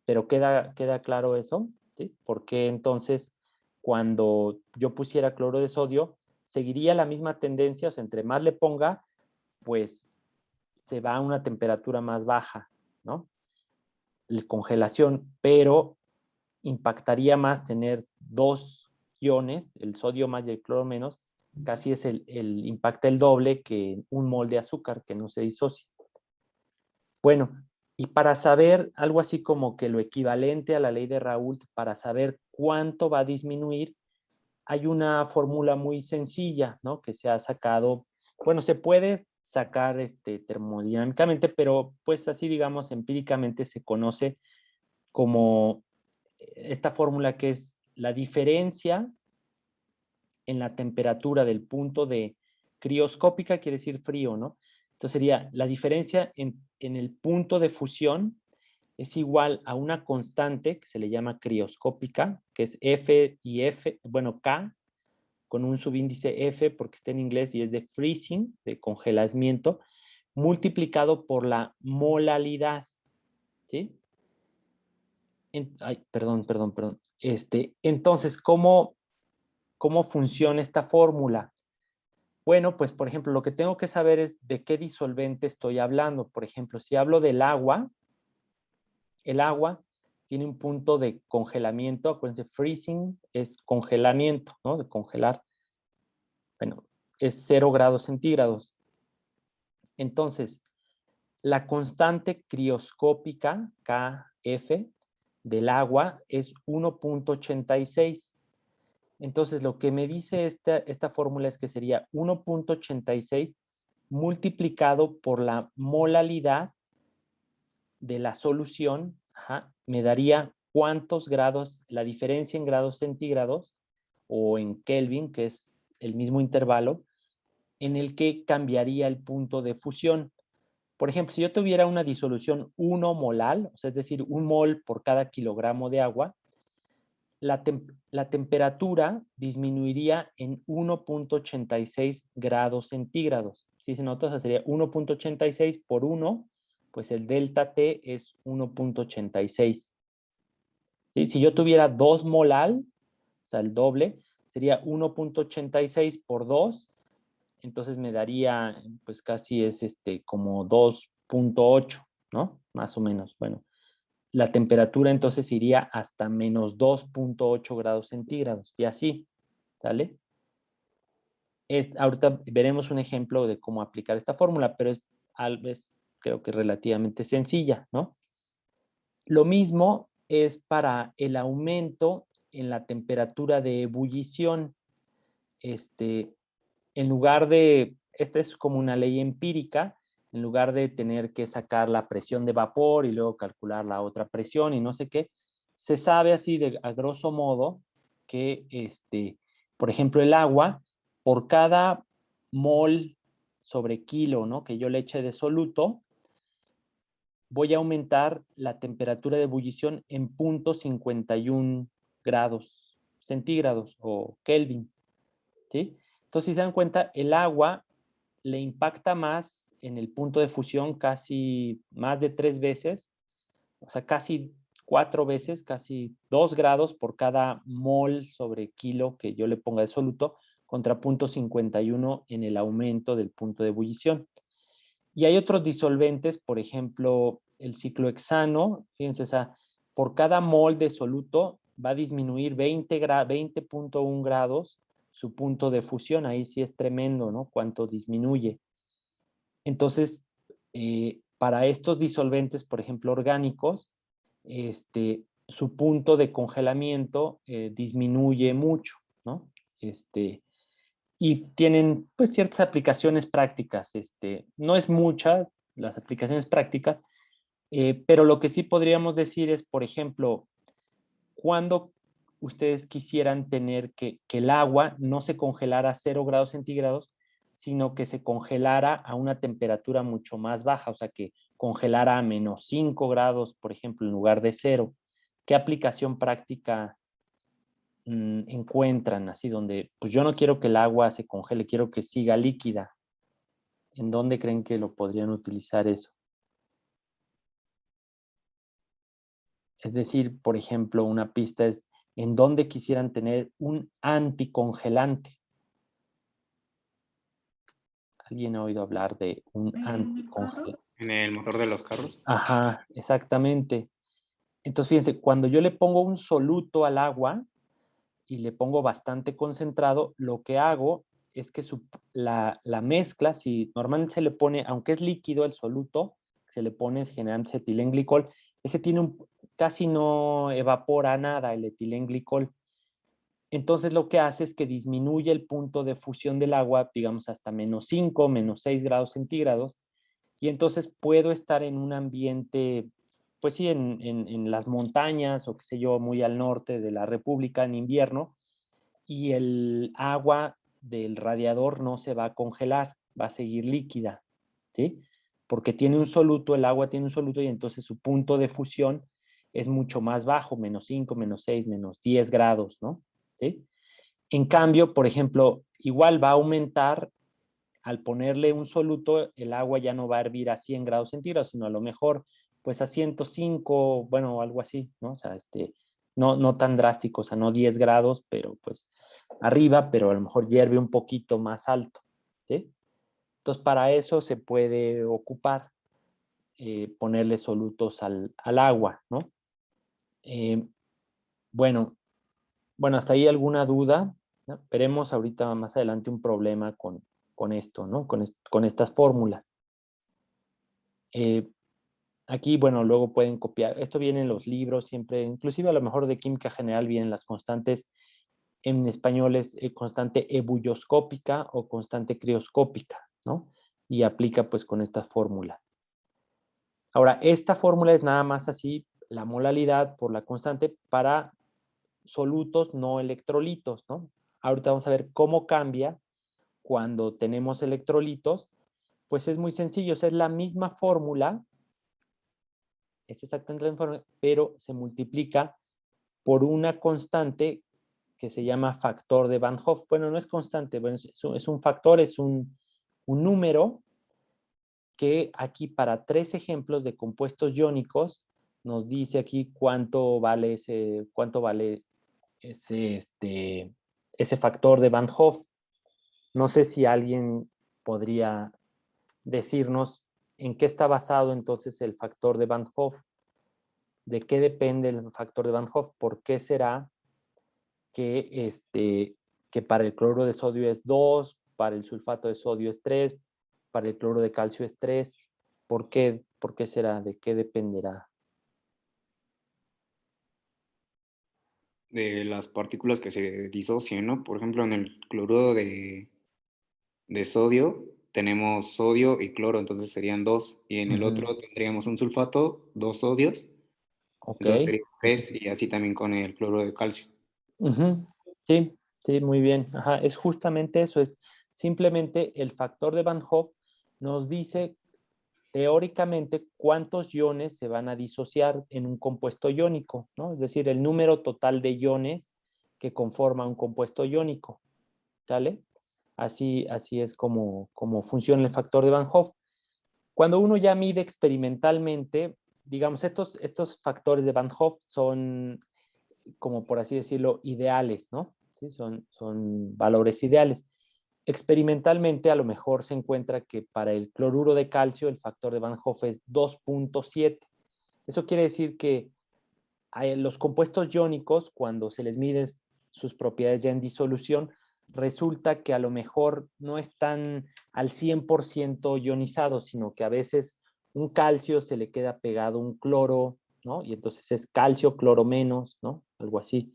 pero ¿queda claro eso? ¿Sí? Porque entonces cuando yo pusiera cloro de sodio, seguiría la misma tendencia, o sea, entre más le ponga, pues se va a una temperatura más baja, ¿no? La congelación, pero impactaría más tener 2 iones, el sodio más y el cloro menos, casi es impacta el doble que 1 mol de azúcar que no se disocia. Bueno, y para saber algo así como que lo equivalente a la ley de Raoult, para saber cuánto va a disminuir, hay una fórmula muy sencilla, ¿no? Que se ha sacado, bueno, se puede sacar termodinámicamente, pero pues así digamos empíricamente se conoce como esta fórmula, que es la diferencia en la temperatura del punto de crioscópica, quiere decir frío, ¿no? Entonces sería la diferencia en el punto de fusión es igual a una constante que se le llama crioscópica, que es F y F, bueno, K, con un subíndice F porque está en inglés y es de freezing, de congelamiento, multiplicado por la molalidad, ¿sí? Perdón. Entonces, ¿cómo funciona esta fórmula? Bueno, pues, por ejemplo, lo que tengo que saber es de qué disolvente estoy hablando. Por ejemplo, si hablo del agua, el agua tiene un punto de congelamiento, acuérdense, freezing es congelamiento, ¿no? De congelar. Bueno, es 0 grados centígrados. Entonces, la constante crioscópica, KF, del agua es 1.86. Entonces, lo que me dice esta fórmula es que sería 1.86 multiplicado por la molalidad de la solución, me daría cuántos grados, la diferencia en grados centígrados o en Kelvin, que es el mismo intervalo, en el que cambiaría el punto de fusión. Por ejemplo, si yo tuviera una disolución 1 molal, o sea, es decir, 1 mol por cada kilogramo de agua, la temperatura disminuiría en 1.86 grados centígrados. Si se nota, o sea, sería 1.86 por 1, pues el delta T es 1.86. ¿Sí? Si yo tuviera 2 molal, o sea, el doble, sería 1.86 por 2, entonces me daría, pues casi es como 2.8, ¿no? Más o menos, bueno. La temperatura entonces iría hasta menos 2.8 grados centígrados, y así, ¿sale? Ahorita veremos un ejemplo de cómo aplicar esta fórmula, pero creo que relativamente sencilla, ¿no? Lo mismo es para el aumento en la temperatura de ebullición. En lugar de, esta es como una ley empírica, en lugar de tener que sacar la presión de vapor y luego calcular la otra presión y no sé qué, se sabe así a grosso modo que, por ejemplo, el agua, por cada mol sobre kilo, ¿no?, que yo le eche de soluto, voy a aumentar la temperatura de ebullición en 0.51 grados centígrados o Kelvin, ¿sí? Entonces, si se dan cuenta, el agua le impacta más en el punto de fusión casi más de 3 veces, o sea, casi 4 veces, casi 2 grados por cada mol sobre kilo que yo le ponga de soluto, contra 0.51 en el aumento del punto de ebullición. Y hay otros disolventes, por ejemplo, el ciclohexano, fíjense, o sea, por cada mol de soluto va a disminuir 20.1 grados su punto de fusión. Ahí sí es tremendo, ¿no?, cuánto disminuye. Entonces, para estos disolventes, por ejemplo, orgánicos, su punto de congelamiento disminuye mucho, ¿no? Y tienen pues ciertas aplicaciones prácticas. No es mucha las aplicaciones prácticas, pero lo que sí podríamos decir es, por ejemplo, cuando ustedes quisieran tener que el agua no se congelara a 0 grados centígrados, sino que se congelara a una temperatura mucho más baja, o sea, que congelara a menos 5 grados, por ejemplo, en lugar de 0. ¿Qué aplicación práctica encuentran así donde, pues yo no quiero que el agua se congele, quiero que siga líquida? ¿En dónde creen que lo podrían utilizar eso? Es decir, por ejemplo, una pista es en dónde quisieran tener un anticongelante. ¿Alguien ha oído hablar de un anticongelante? ¿En el motor de los carros? Ajá, exactamente. Entonces, fíjense, cuando yo le pongo un soluto al agua y le pongo bastante concentrado, lo que hago es que la mezcla, si normalmente se le pone, aunque es líquido el soluto, se le pone generalmente etilenglicol, ese casi no evapora nada el etilenglicol. Entonces lo que hace es que disminuye el punto de fusión del agua, digamos hasta menos 5, menos 6 grados centígrados, y entonces puedo estar en un ambiente, pues sí, en las montañas o qué sé yo, muy al norte de la República en invierno, y el agua del radiador no se va a congelar, va a seguir líquida, ¿sí? Porque tiene un soluto, el agua tiene un soluto y entonces su punto de fusión es mucho más bajo, menos 5, menos 6, menos 10 grados, ¿no? ¿Sí? En cambio, por ejemplo, igual va a aumentar, al ponerle un soluto, el agua ya no va a hervir a 100 grados centígrados, sino a lo mejor pues a 105, bueno, algo así, ¿no? O sea, no tan drástico, o sea, no 10 grados, pero pues arriba, pero a lo mejor hierve un poquito más alto, ¿sí? Entonces, para eso se puede ocupar ponerle solutos al agua, ¿no? Bueno, hasta ahí alguna duda, ¿no? Veremos ahorita más adelante un problema con esto, ¿no? Con estas fórmulas. Aquí, bueno, luego pueden copiar. Esto viene en los libros siempre, inclusive a lo mejor de química general vienen las constantes. En español es constante ebulloscópica o constante crioscópica, ¿no? Y aplica pues con esta fórmula. Ahora, esta fórmula es nada más así, la molalidad por la constante para solutos no electrolitos, ¿no? Ahorita vamos a ver cómo cambia cuando tenemos electrolitos, Pues es muy sencillo, o sea, es la misma fórmula, es exactamente la misma fórmula, pero se multiplica por una constante que se llama factor de Van Hoff. Bueno, no es constante, bueno, es un factor, es un número que aquí para 3 ejemplos de compuestos iónicos nos dice aquí cuánto vale ese factor de Van Hoff. No sé si alguien podría decirnos en qué está basado entonces el factor de Van Hoff, de qué depende el factor de Van Hoff, por qué será que para el cloruro de sodio es 2, para el sulfato de sodio es 3, para el cloruro de calcio es 3. ¿Por qué será? ¿De qué dependerá? De las partículas que se disocian, ¿no? Por ejemplo, en el cloruro de sodio tenemos sodio y cloro, entonces serían 2. Y en el otro tendríamos un sulfato, 2 sodios, Ok. entonces sería 3, y así también con el cloruro de calcio. Sí, sí, muy bien. Ajá, es justamente eso, es simplemente el factor de Van Hoff nos dice teóricamente cuántos iones se van a disociar en un compuesto iónico, ¿no? Es decir, el número total de iones que conforma un compuesto iónico, ¿sale? Así es como funciona el factor de Van Hoff. Cuando uno ya mide experimentalmente, digamos, estos factores de Van Hoff son, como por así decirlo, ideales, ¿no? ¿Sí? Son valores ideales. Experimentalmente, a lo mejor se encuentra que para el cloruro de calcio el factor de Van Hoff es 2.7. Eso quiere decir que los compuestos iónicos, cuando se les miden sus propiedades ya en disolución, resulta que a lo mejor no están al 100% ionizados, sino que a veces un calcio se le queda pegado a un cloro, ¿no? Y entonces es calcio, cloro menos, ¿no? Algo así.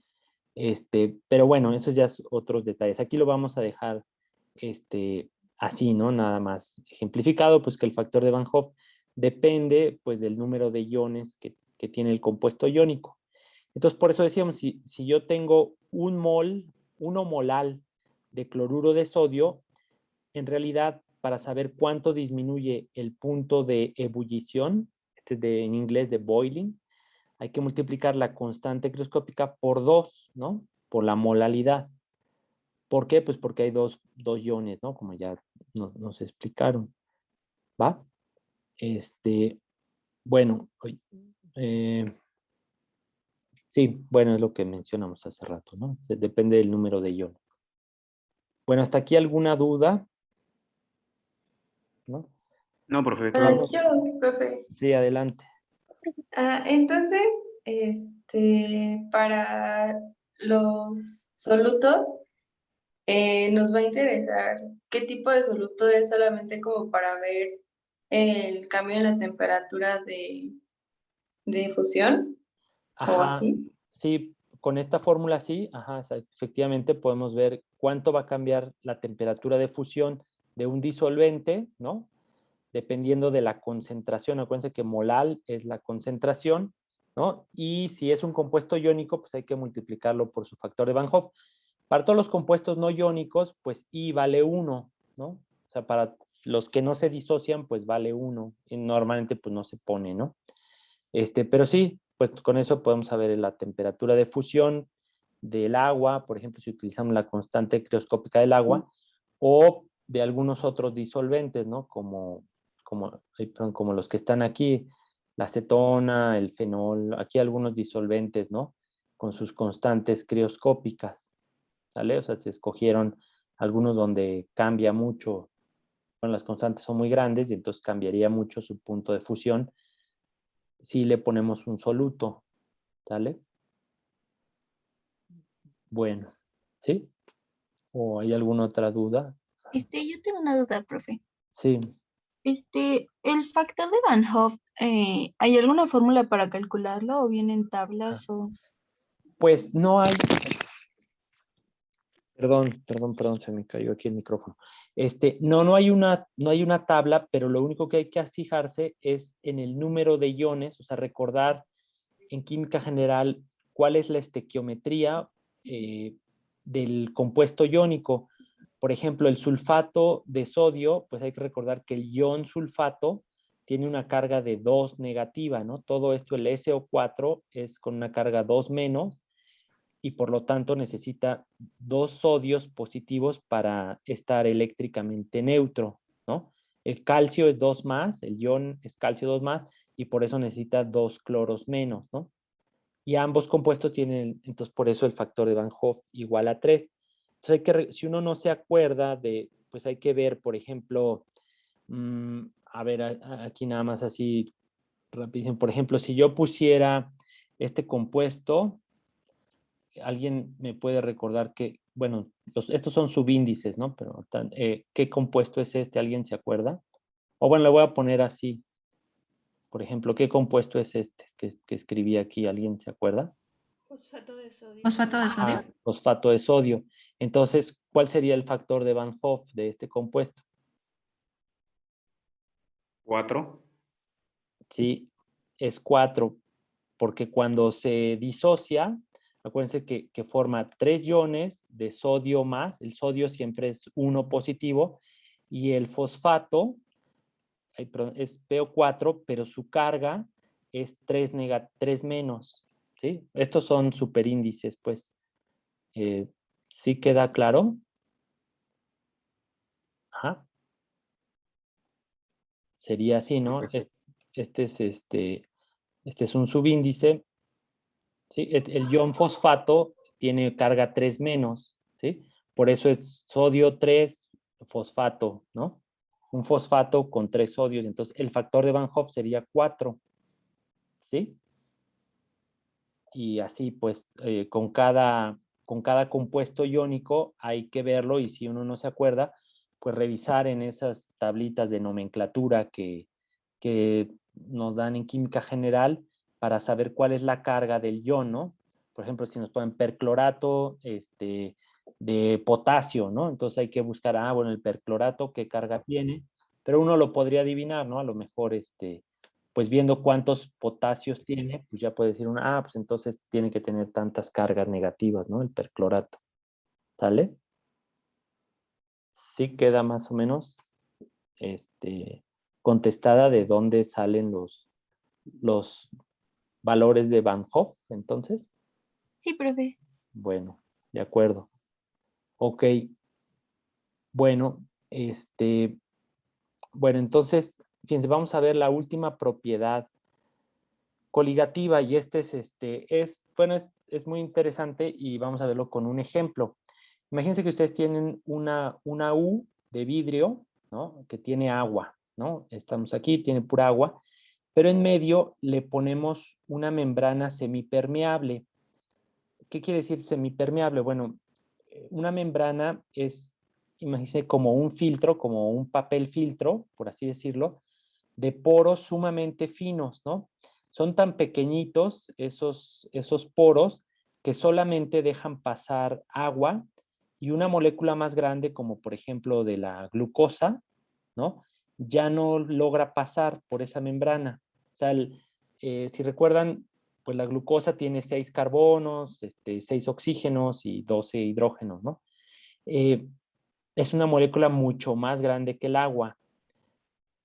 Pero bueno, esos ya son otros detalles. Aquí lo vamos a dejar así, ¿no? Nada más ejemplificado, pues que el factor de Van Hoff depende pues del número de iones que tiene el compuesto iónico. Entonces, por eso decíamos, si yo tengo 1 molal de cloruro de sodio, en realidad, para saber cuánto disminuye el punto de ebullición, en inglés de boiling, hay que multiplicar la constante crioscópica por 2, ¿no? Por la molalidad. ¿Por qué? Pues porque hay dos iones, ¿no? Como ya nos explicaron. ¿Va? Bueno, sí, bueno, es lo que mencionamos hace rato, ¿no? Depende del número de iones. Bueno, ¿hasta aquí alguna duda? ¿No? No, profe. Yo, profe. Sí, adelante. Entonces, para los solutos, nos va a interesar qué tipo de soluto es, solamente como para ver el cambio en la temperatura de fusión o Ajá, así. sí, con esta fórmula sí, ajá, efectivamente podemos ver cuánto va a cambiar la temperatura de fusión de un disolvente, ¿no? Dependiendo de la concentración. Acuérdense que molal es la concentración, ¿no? Y si es un compuesto iónico, pues hay que multiplicarlo por su factor de Van Hoff. Para todos los compuestos no iónicos, pues I vale 1, ¿no? O sea, para los que no se disocian, pues vale 1. Y normalmente, pues no se pone, ¿no? Pero sí, pues con eso podemos saber la temperatura de fusión del agua, por ejemplo, si utilizamos la constante crioscópica del agua, o de algunos otros disolventes, ¿no? Como los que están aquí, la acetona, el fenol, aquí algunos disolventes, ¿no? Con sus constantes crioscópicas, ¿vale? O sea, se escogieron algunos donde cambia mucho, bueno, las constantes son muy grandes y entonces cambiaría mucho su punto de fusión si le ponemos un soluto, ¿sale? Bueno, ¿sí? ¿O hay alguna otra duda? Yo tengo una duda, profe. Sí. El factor de Van Hoff, ¿hay alguna fórmula para calcularlo o viene en tablas o...? Pues no hay... Perdón, se me cayó aquí el micrófono. No hay una tabla, pero lo único que hay que fijarse es en el número de iones, o sea, recordar en química general cuál es la estequiometría del compuesto iónico. Por ejemplo, el sulfato de sodio, pues hay que recordar que el ion sulfato tiene una carga de 2 negativa, ¿no? Todo esto, el SO4 es con una carga 2 menos, y por lo tanto necesita 2 sodios positivos para estar eléctricamente neutro, ¿no? El calcio es 2 más, el ion es calcio 2 más, y por eso necesita 2 cloros menos, ¿no? Y ambos compuestos tienen, entonces por eso el factor de Van Hoff igual a 3. Entonces si uno no se acuerda de, pues hay que ver, por ejemplo, a ver, aquí nada más así rapidísimo. Por ejemplo, si yo pusiera este compuesto, alguien me puede recordar que, bueno, estos son subíndices, ¿no? Pero, ¿qué compuesto es este? ¿Alguien se acuerda? O bueno, le voy a poner así. Por ejemplo, ¿qué compuesto es este que escribí aquí? ¿Alguien se acuerda? Fosfato de sodio. Fosfato de sodio. Fosfato de sodio. Entonces, ¿cuál sería el factor de Van Hoff de este compuesto? 4. Sí, es 4, porque cuando se disocia, acuérdense que forma 3 iones de sodio más, el sodio siempre es 1 positivo, y el fosfato es PO4, pero su carga es 3 menos, ¿sí? Estos son superíndices, pues. ¿Sí queda claro? Ajá. Sería así, ¿no? Este es un subíndice, ¿sí? El ion fosfato tiene carga 3 menos, ¿sí? Por eso es sodio 3, fosfato, ¿no? Un fosfato con 3 sodios. Entonces, el factor de Van Hoff sería 4, ¿sí? Y así, pues, con cada compuesto iónico hay que verlo, y si uno no se acuerda, pues revisar en esas tablitas de nomenclatura que nos dan en química general para saber cuál es la carga del ion, ¿no? Por ejemplo, si nos ponen perclorato de potasio, ¿no? Entonces hay que buscar, bueno, el perclorato, qué carga tiene, pero uno lo podría adivinar, ¿no? A lo mejor, pues viendo cuántos potasios tiene, pues ya puede decir pues entonces tiene que tener tantas cargas negativas, ¿no? El perclorato. ¿Sale? Sí queda más o menos contestada de dónde salen los valores de Van Hoff, entonces. Sí, profe. Bueno, de acuerdo. Ok. Bueno, bueno, entonces, fíjense, vamos a ver la última propiedad coligativa, y bueno, es muy interesante, y vamos a verlo con un ejemplo. Imagínense que ustedes tienen una U de vidrio, ¿no? Que tiene agua, ¿no? Estamos aquí, tiene pura agua, pero en medio le ponemos una membrana semipermeable. ¿Qué quiere decir semipermeable? Bueno, una membrana es, imagínense, como un filtro, como un papel filtro, por así decirlo, de poros sumamente finos, ¿no? Son tan pequeñitos esos poros que solamente dejan pasar agua, y una molécula más grande, como por ejemplo de la glucosa, ¿no? Ya no logra pasar por esa membrana. O sea, si recuerdan, pues la glucosa tiene 6 carbonos, 6 oxígenos y 12 hidrógenos, ¿no? Es una molécula mucho más grande que el agua.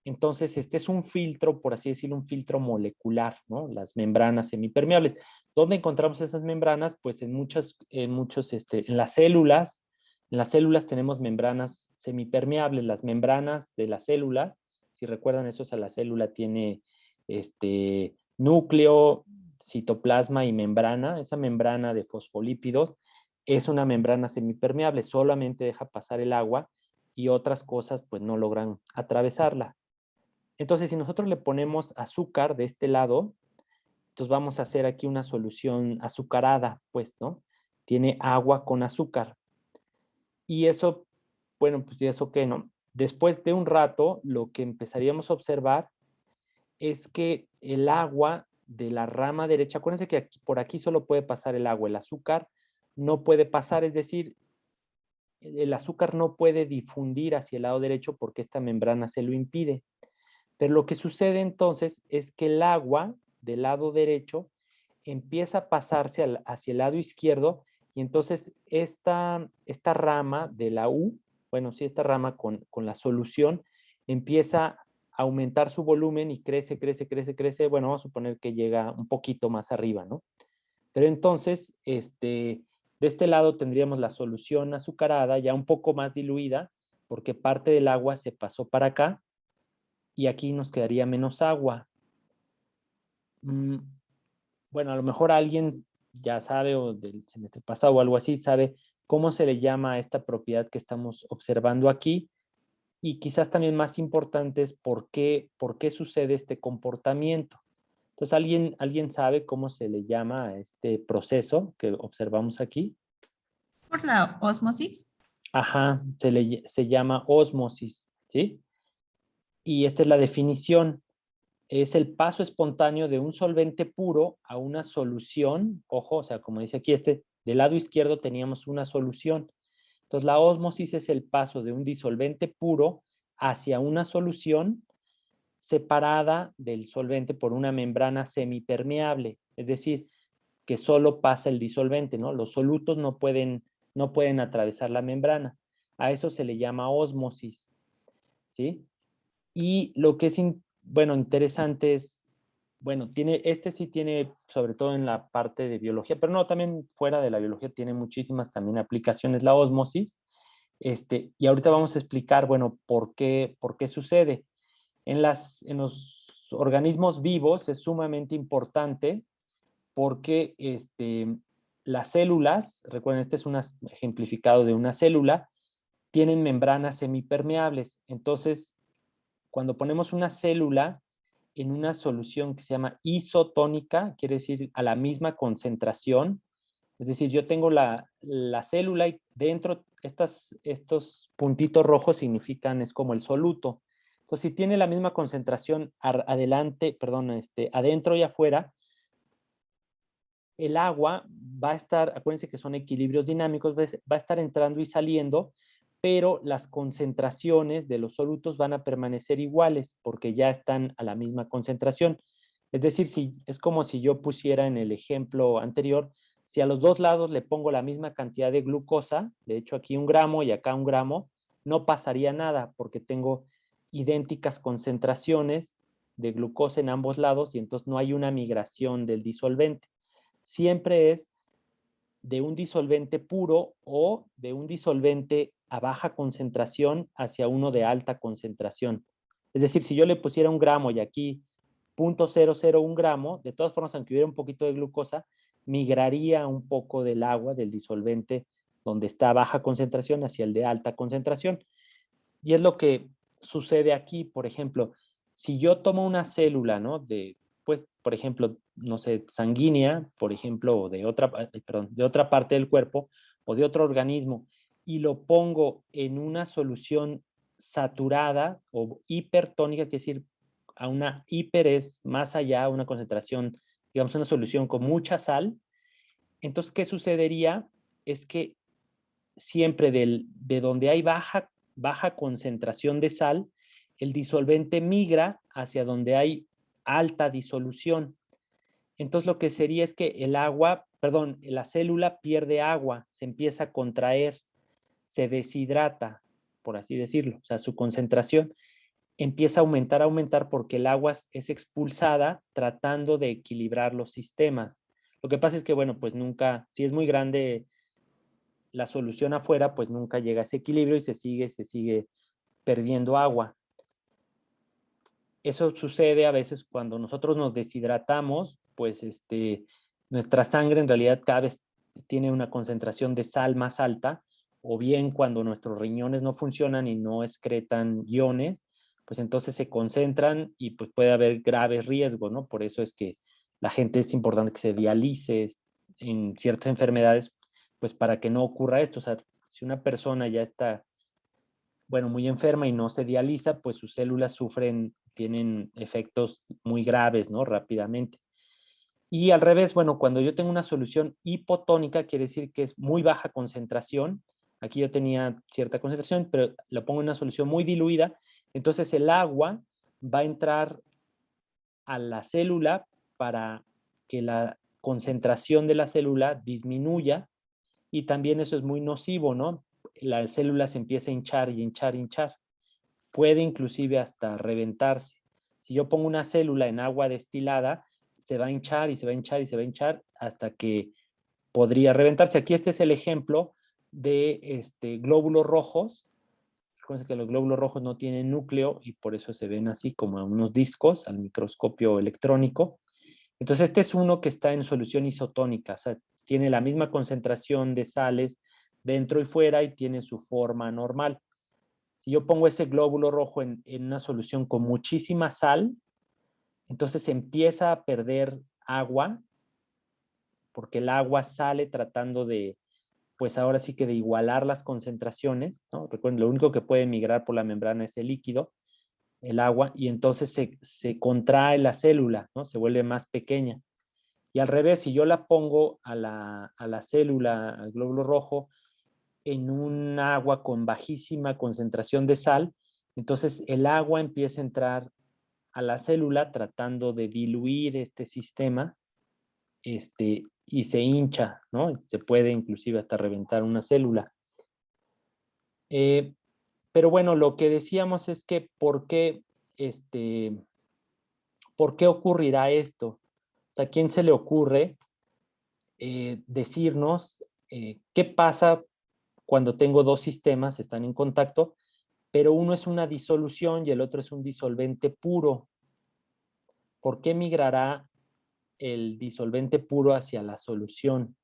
Entonces, este es un filtro, por así decirlo, un filtro molecular, ¿no? Las membranas semipermeables. ¿Dónde encontramos esas membranas? Pues en en las células. En las células tenemos membranas semipermeables. Las membranas de la célula, si recuerdan eso, la célula tiene núcleo, citoplasma y membrana. Esa membrana de fosfolípidos es una membrana semipermeable, solamente deja pasar el agua, y otras cosas pues no logran atravesarla. Entonces, si nosotros le ponemos azúcar de este lado, entonces vamos a hacer aquí una solución azucarada, pues, ¿no? Tiene agua con azúcar. Y eso, bueno, pues, ¿y eso qué, no? Después de un rato, lo que empezaríamos a observar es que el agua de la rama derecha, acuérdense que por aquí solo puede pasar el agua, el azúcar no puede pasar, es decir, el azúcar no puede difundir hacia el lado derecho porque esta membrana se lo impide. Pero lo que sucede entonces es que el agua del lado derecho empieza a pasarse hacia el lado izquierdo, y entonces esta rama de la U bueno, sí, esta rama con la solución empieza a aumentar su volumen y crece, crece, crece, crece. Bueno, vamos a suponer que llega un poquito más arriba, ¿no? Pero entonces, de este lado tendríamos la solución azucarada ya un poco más diluida, porque parte del agua se pasó para acá y aquí nos quedaría menos agua. Bueno, a lo mejor alguien ya sabe o del semestre pasado o algo así, sabe cómo se le llama a esta propiedad que estamos observando aquí y quizás también más importante es por qué sucede este comportamiento. Entonces, ¿alguien sabe cómo se le llama a este proceso que observamos aquí? Por la osmosis. Ajá, se llama ósmosis, ¿sí? Y esta es la definición. Es el paso espontáneo de un solvente puro a una solución. Ojo, o sea, como dice aquí, del lado izquierdo teníamos una solución. Entonces, la ósmosis es el paso de un disolvente puro hacia una solución separada del solvente por una membrana semipermeable. Es decir, que solo pasa el disolvente, ¿no? Los solutos no pueden atravesar la membrana. A eso se le llama ósmosis, ¿sí? Y lo que es, bueno, interesante es, bueno, sí tiene, sobre todo en la parte de biología, pero no, también fuera de la biología tiene muchísimas también aplicaciones la ósmosis. Y ahorita vamos a explicar, bueno, por qué sucede. En los organismos vivos es sumamente importante porque las células, recuerden, este es un ejemplificado de una célula, tienen membranas semipermeables. Entonces, cuando ponemos una célula en una solución que se llama isotónica, quiere decir a la misma concentración, es decir, yo tengo la célula y dentro estos puntitos rojos significan, es como el soluto. Entonces, si tiene la misma concentración adentro y afuera, el agua va a estar, acuérdense que son equilibrios dinámicos, va a estar entrando y saliendo, pero las concentraciones de los solutos van a permanecer iguales porque ya están a la misma concentración. Es decir, es como si yo pusiera en el ejemplo anterior, si a los dos lados le pongo la misma cantidad de glucosa, de hecho aquí 1 gramo y acá 1 gramo, no pasaría nada porque tengo idénticas concentraciones de glucosa en ambos lados y entonces no hay una migración del disolvente. Siempre es de un disolvente puro o de un disolvente a baja concentración hacia uno de alta concentración. Es decir, si yo le pusiera 1 gramo y aquí 0.001 gramo, de todas formas, aunque hubiera un poquito de glucosa, migraría un poco del agua, del disolvente donde está a baja concentración hacia el de alta concentración. Y es lo que sucede aquí, por ejemplo, si yo tomo una célula, ¿no? Pues, por ejemplo, no sé, sanguínea, por ejemplo, o de otra parte del cuerpo o de otro organismo, y lo pongo en una solución saturada o hipertónica, que es decir, a una hiper es más allá, una concentración, digamos, una solución con mucha sal, entonces, ¿qué sucedería? Es que siempre de donde hay baja concentración de sal, el disolvente migra hacia donde hay alta disolución. Entonces lo que sería es que la célula pierde agua, se empieza a contraer, se deshidrata, por así decirlo. O sea, su concentración empieza a aumentar porque el agua es expulsada tratando de equilibrar los sistemas. Lo que pasa es que, bueno, pues nunca, si es muy grande la solución afuera, pues nunca llega a ese equilibrio y se sigue perdiendo agua. Eso sucede a veces cuando nosotros nos deshidratamos, pues nuestra sangre en realidad cada vez tiene una concentración de sal más alta, o bien cuando nuestros riñones no funcionan y no excretan iones, pues entonces se concentran y pues puede haber graves riesgos, ¿no? Por eso es que la gente es importante que se dialice en ciertas enfermedades, pues para que no ocurra esto. O sea, si una persona ya está, bueno, muy enferma y no se dializa, pues sus células tienen efectos muy graves, ¿no? Rápidamente. Y al revés, bueno, cuando yo tengo una solución hipotónica, quiere decir que es muy baja concentración. Aquí yo tenía cierta concentración, pero lo pongo en una solución muy diluida. Entonces el agua va a entrar a la célula para que la concentración de la célula disminuya y también eso es muy nocivo, ¿no? la célula se empieza a hinchar y hinchar y hinchar. Puede inclusive hasta reventarse. Si yo pongo una célula en agua destilada, se va a hinchar y se va a hinchar y se va a hinchar hasta que podría reventarse. Aquí este es el ejemplo de glóbulos rojos. Recuerden que los glóbulos rojos no tienen núcleo y por eso se ven así como unos discos al microscopio electrónico. Entonces este es uno que está en solución isotónica, o sea, tiene la misma concentración de sales dentro y fuera y tiene su forma normal. Si yo pongo ese glóbulo rojo en una solución con muchísima sal, entonces empieza a perder agua, porque el agua sale tratando de, pues ahora sí que de igualar las concentraciones, ¿no? Recuerden, lo único que puede migrar por la membrana es el líquido, el agua, y entonces se contrae la célula, ¿no? Se vuelve más pequeña. Y al revés, si yo la pongo a la célula, al glóbulo rojo, en un agua con bajísima concentración de sal, entonces el agua empieza a entrar a la célula tratando de diluir este sistema y se hincha, ¿no? Se puede inclusive hasta reventar una célula. Pero bueno, lo que decíamos es que ¿por qué ocurrirá esto? ¿A quién se le ocurre decirnos qué pasa cuando tengo dos sistemas, están en contacto, pero uno es una disolución y el otro es un disolvente puro? ¿Por qué migrará el disolvente puro hacia la solución?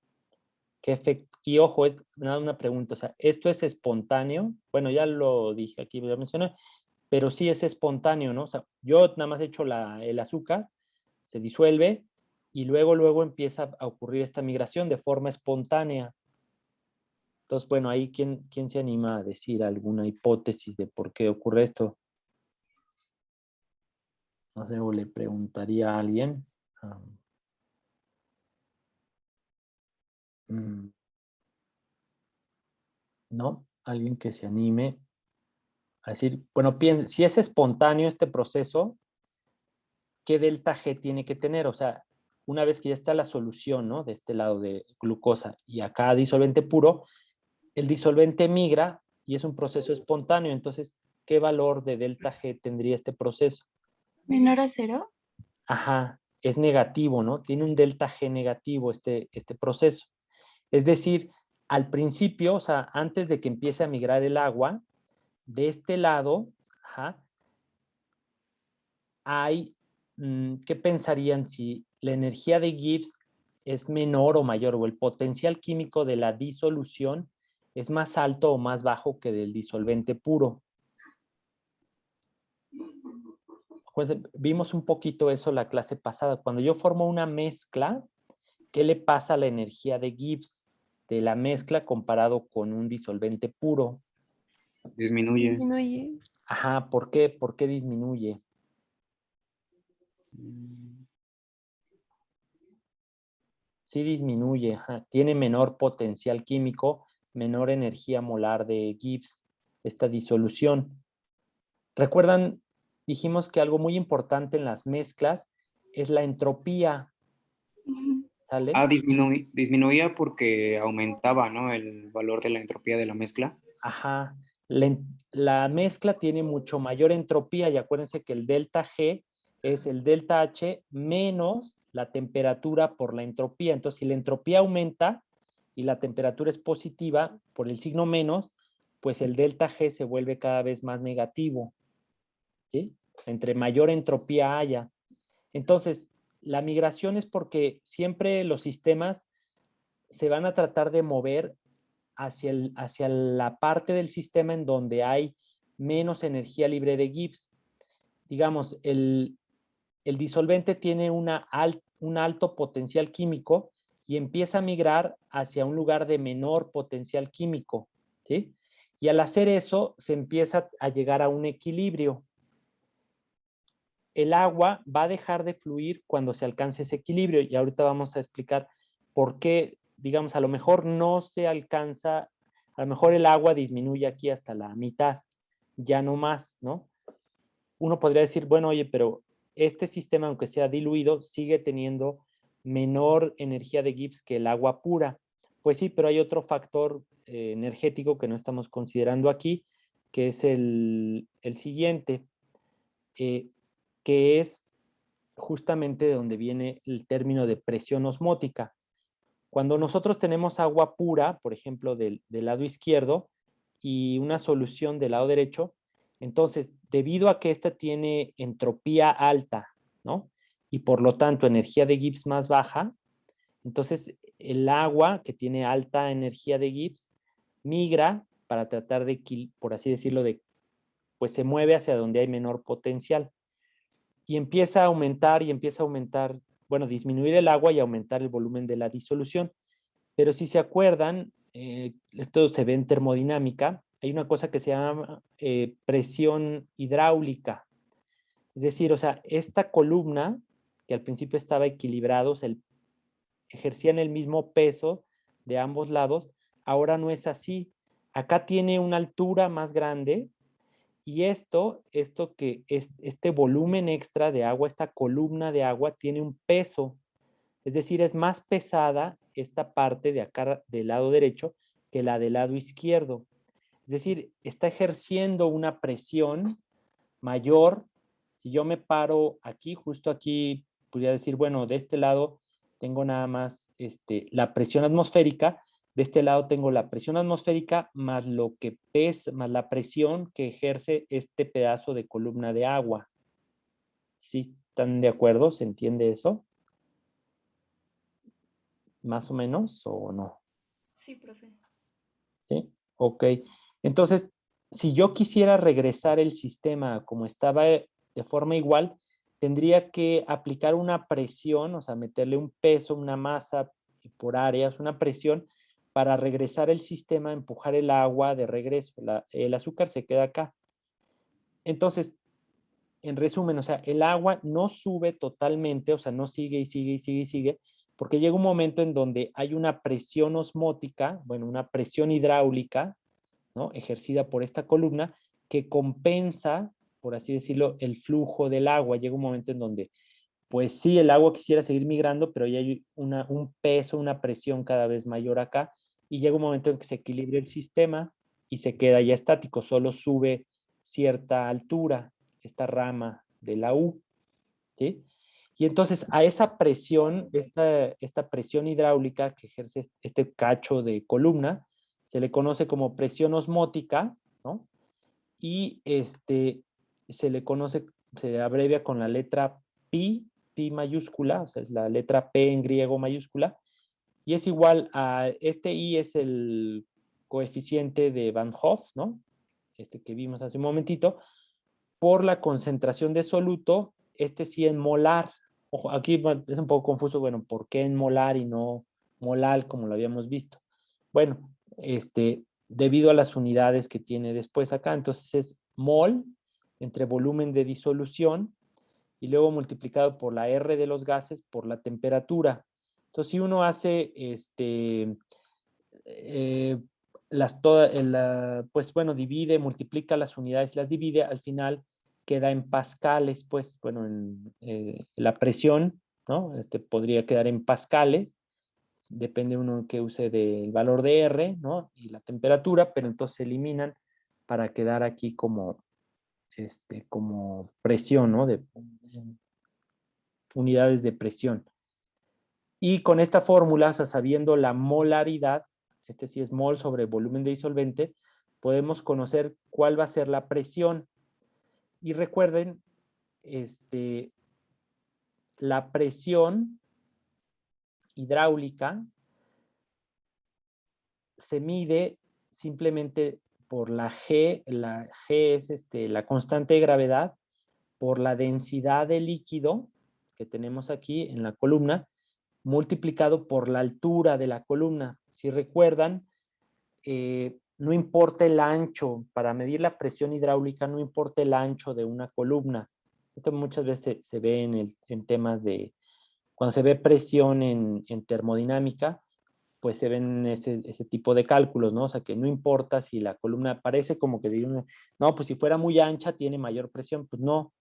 ¿Qué efecto? Y ojo, es una pregunta, o sea, ¿esto es espontáneo? Bueno, ya lo dije aquí, ya mencioné, pero sí es espontáneo, ¿no? O sea, yo nada más echo el azúcar, se disuelve y luego empieza a ocurrir esta migración de forma espontánea. Entonces, bueno, ahí, ¿quién se anima a decir alguna hipótesis de por qué ocurre esto? No sé, o le preguntaría a alguien. ¿No? Alguien que se anime a decir, bueno, si es espontáneo este proceso, ¿qué delta G tiene que tener? O sea, una vez que ya está la solución, ¿no? De este lado de glucosa y acá disolvente puro, el disolvente migra y es un proceso espontáneo. Entonces, ¿qué valor de delta G tendría este proceso? ¿Menor a 0? Ajá, es negativo, ¿no? Tiene un delta G negativo este proceso. Es decir, al principio, o sea, antes de que empiece a migrar el agua, de este lado, ajá, hay, ¿qué pensarían si la energía de Gibbs es menor o mayor, o el potencial químico de la disolución es más alto o más bajo que del disolvente puro? Pues vimos un poquito eso la clase pasada. Cuando yo formo una mezcla, ¿qué le pasa a la energía de Gibbs de la mezcla comparado con un disolvente puro? Disminuye. Disminuye. Ajá, ¿por qué? ¿Por qué disminuye? Sí disminuye, ajá. Tiene menor potencial químico, menor energía molar de Gibbs, esta disolución. ¿Recuerdan? Dijimos que algo muy importante en las mezclas es la entropía. ¿Sale? Disminuía porque aumentaba, ¿no? El valor de la entropía de la mezcla. Ajá. La mezcla tiene mucho mayor entropía y acuérdense que el delta G es el delta H menos la temperatura por la entropía. Entonces, si la entropía aumenta y la temperatura es positiva por el signo menos, pues el delta G se vuelve cada vez más negativo, ¿sí? Entre mayor entropía haya. Entonces, la migración es porque siempre los sistemas se van a tratar de mover hacia la parte del sistema en donde hay menos energía libre de Gibbs. Digamos, el disolvente tiene un alto potencial químico y empieza a migrar hacia un lugar de menor potencial químico, ¿sí? Y al hacer eso, se empieza a llegar a un equilibrio. El agua va a dejar de fluir cuando se alcance ese equilibrio y ahorita vamos a explicar por qué, digamos, a lo mejor no se alcanza, a lo mejor el agua disminuye aquí hasta la mitad, ya no más, ¿no? Uno podría decir, bueno, oye, pero este sistema, aunque sea diluido, sigue teniendo menor energía de Gibbs que el agua pura. Pues sí, pero hay otro factor energético que no estamos considerando aquí, que es el siguiente, que es justamente de donde viene el término de presión osmótica. Cuando nosotros tenemos agua pura, por ejemplo, del lado izquierdo, y una solución del lado derecho, entonces, debido a que esta tiene entropía alta, ¿no? Y por lo tanto energía de Gibbs más baja, entonces el agua que tiene alta energía de Gibbs migra para tratar de, por así decirlo, pues se mueve hacia donde hay menor potencial. Y empieza a aumentar y empieza a aumentar, bueno, disminuir el agua y aumentar el volumen de la disolución. Pero si se acuerdan, esto se ve en termodinámica, hay una cosa que se llama presión hidráulica. Es decir, o sea, esta columna, que al principio estaba equilibrada, o sea, ejercían el mismo peso de ambos lados, ahora no es así. Acá tiene una altura más grande y esto que es este volumen extra de agua, esta columna de agua tiene un peso. Es decir, es más pesada esta parte de acá del lado derecho que la del lado izquierdo. Es decir, está ejerciendo una presión mayor. Si yo me paro aquí, justo aquí, podría decir, bueno, de este lado tengo nada más la presión atmosférica, de este lado tengo la presión atmosférica más lo que pesa, más la presión que ejerce este pedazo de columna de agua. ¿Sí están de acuerdo? ¿Se entiende eso? ¿Más o menos o no? Sí, profe. ¿Sí? Ok. Entonces, si yo quisiera regresar el sistema como estaba de forma igual, tendría que aplicar una presión, o sea, meterle un peso, una masa por áreas, una presión para regresar el sistema, empujar el agua de regreso. El azúcar se queda acá. Entonces, en resumen, o sea, el agua no sube totalmente, o sea, no sigue y sigue y sigue y sigue, porque llega un momento en donde hay una presión osmótica, bueno, una presión hidráulica, ¿no? Ejercida por esta columna, que compensa, por así decirlo, el flujo del agua. Llega un momento en donde, pues sí, el agua quisiera seguir migrando, pero ya hay un peso, una presión cada vez mayor acá, y llega un momento en que se equilibra el sistema y se queda ya estático, solo sube cierta altura, esta rama de la U, ¿sí? Y entonces a esa presión, esta presión hidráulica que ejerce este cacho de columna, se le conoce como presión osmótica, ¿no? Y se le conoce, se abrevia con la letra pi, pi mayúscula, o sea, es la letra P en griego mayúscula, y es igual a, este I es el coeficiente de Van Hoff, ¿no? Este que vimos hace un momentito, por la concentración de soluto, sí en molar. Ojo, aquí es un poco confuso, bueno, ¿por qué en molar y no molal como lo habíamos visto? Bueno, debido a las unidades que tiene después acá, entonces es mol entre volumen de disolución y luego multiplicado por la R de los gases por la temperatura. Entonces, si uno hace pues bueno, divide, multiplica las unidades, las divide, al final queda en pascales, pues bueno, la presión, ¿no? Podría quedar en pascales, depende uno que use del valor de R, ¿no? Y la temperatura, pero entonces se eliminan para quedar aquí como, como presión, ¿no? De unidades de presión. Y con esta fórmula, o sea, sabiendo la molaridad, sí es mol sobre volumen de disolvente, podemos conocer cuál va a ser la presión. Y recuerden, la presión hidráulica se mide simplemente por la G es la constante de gravedad, por la densidad de líquido que tenemos aquí en la columna, multiplicado por la altura de la columna. Si recuerdan, no importa el ancho, para medir la presión hidráulica no importa el ancho de una columna. Esto muchas veces se ve en temas de, cuando se ve presión en termodinámica, pues se ven ese tipo de cálculos, ¿no? O sea, que no importa si la columna parece como que digo, no, pues si fuera muy ancha tiene mayor presión, pues no,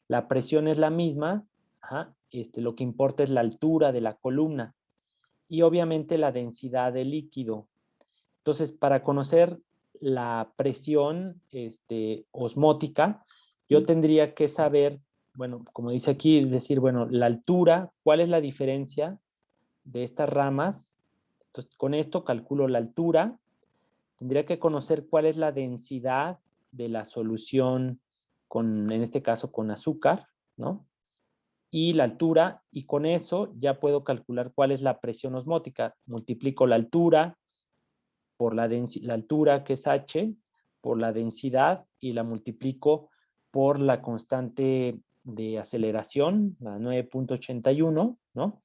la presión es la misma, ajá, lo que importa es la altura de la columna y obviamente la densidad del líquido. Entonces, para conocer la presión osmótica, yo tendría que saber, bueno, como dice aquí, es decir, bueno, la altura, ¿cuál es la diferencia de estas ramas? Entonces, con esto calculo la altura. Tendría que conocer cuál es la densidad de la solución, en este caso con azúcar, ¿no? Y la altura, y con eso ya puedo calcular cuál es la presión osmótica. Multiplico la altura por la altura, que es H, por la densidad, y la multiplico por la constante de aceleración, la 9.81, ¿no?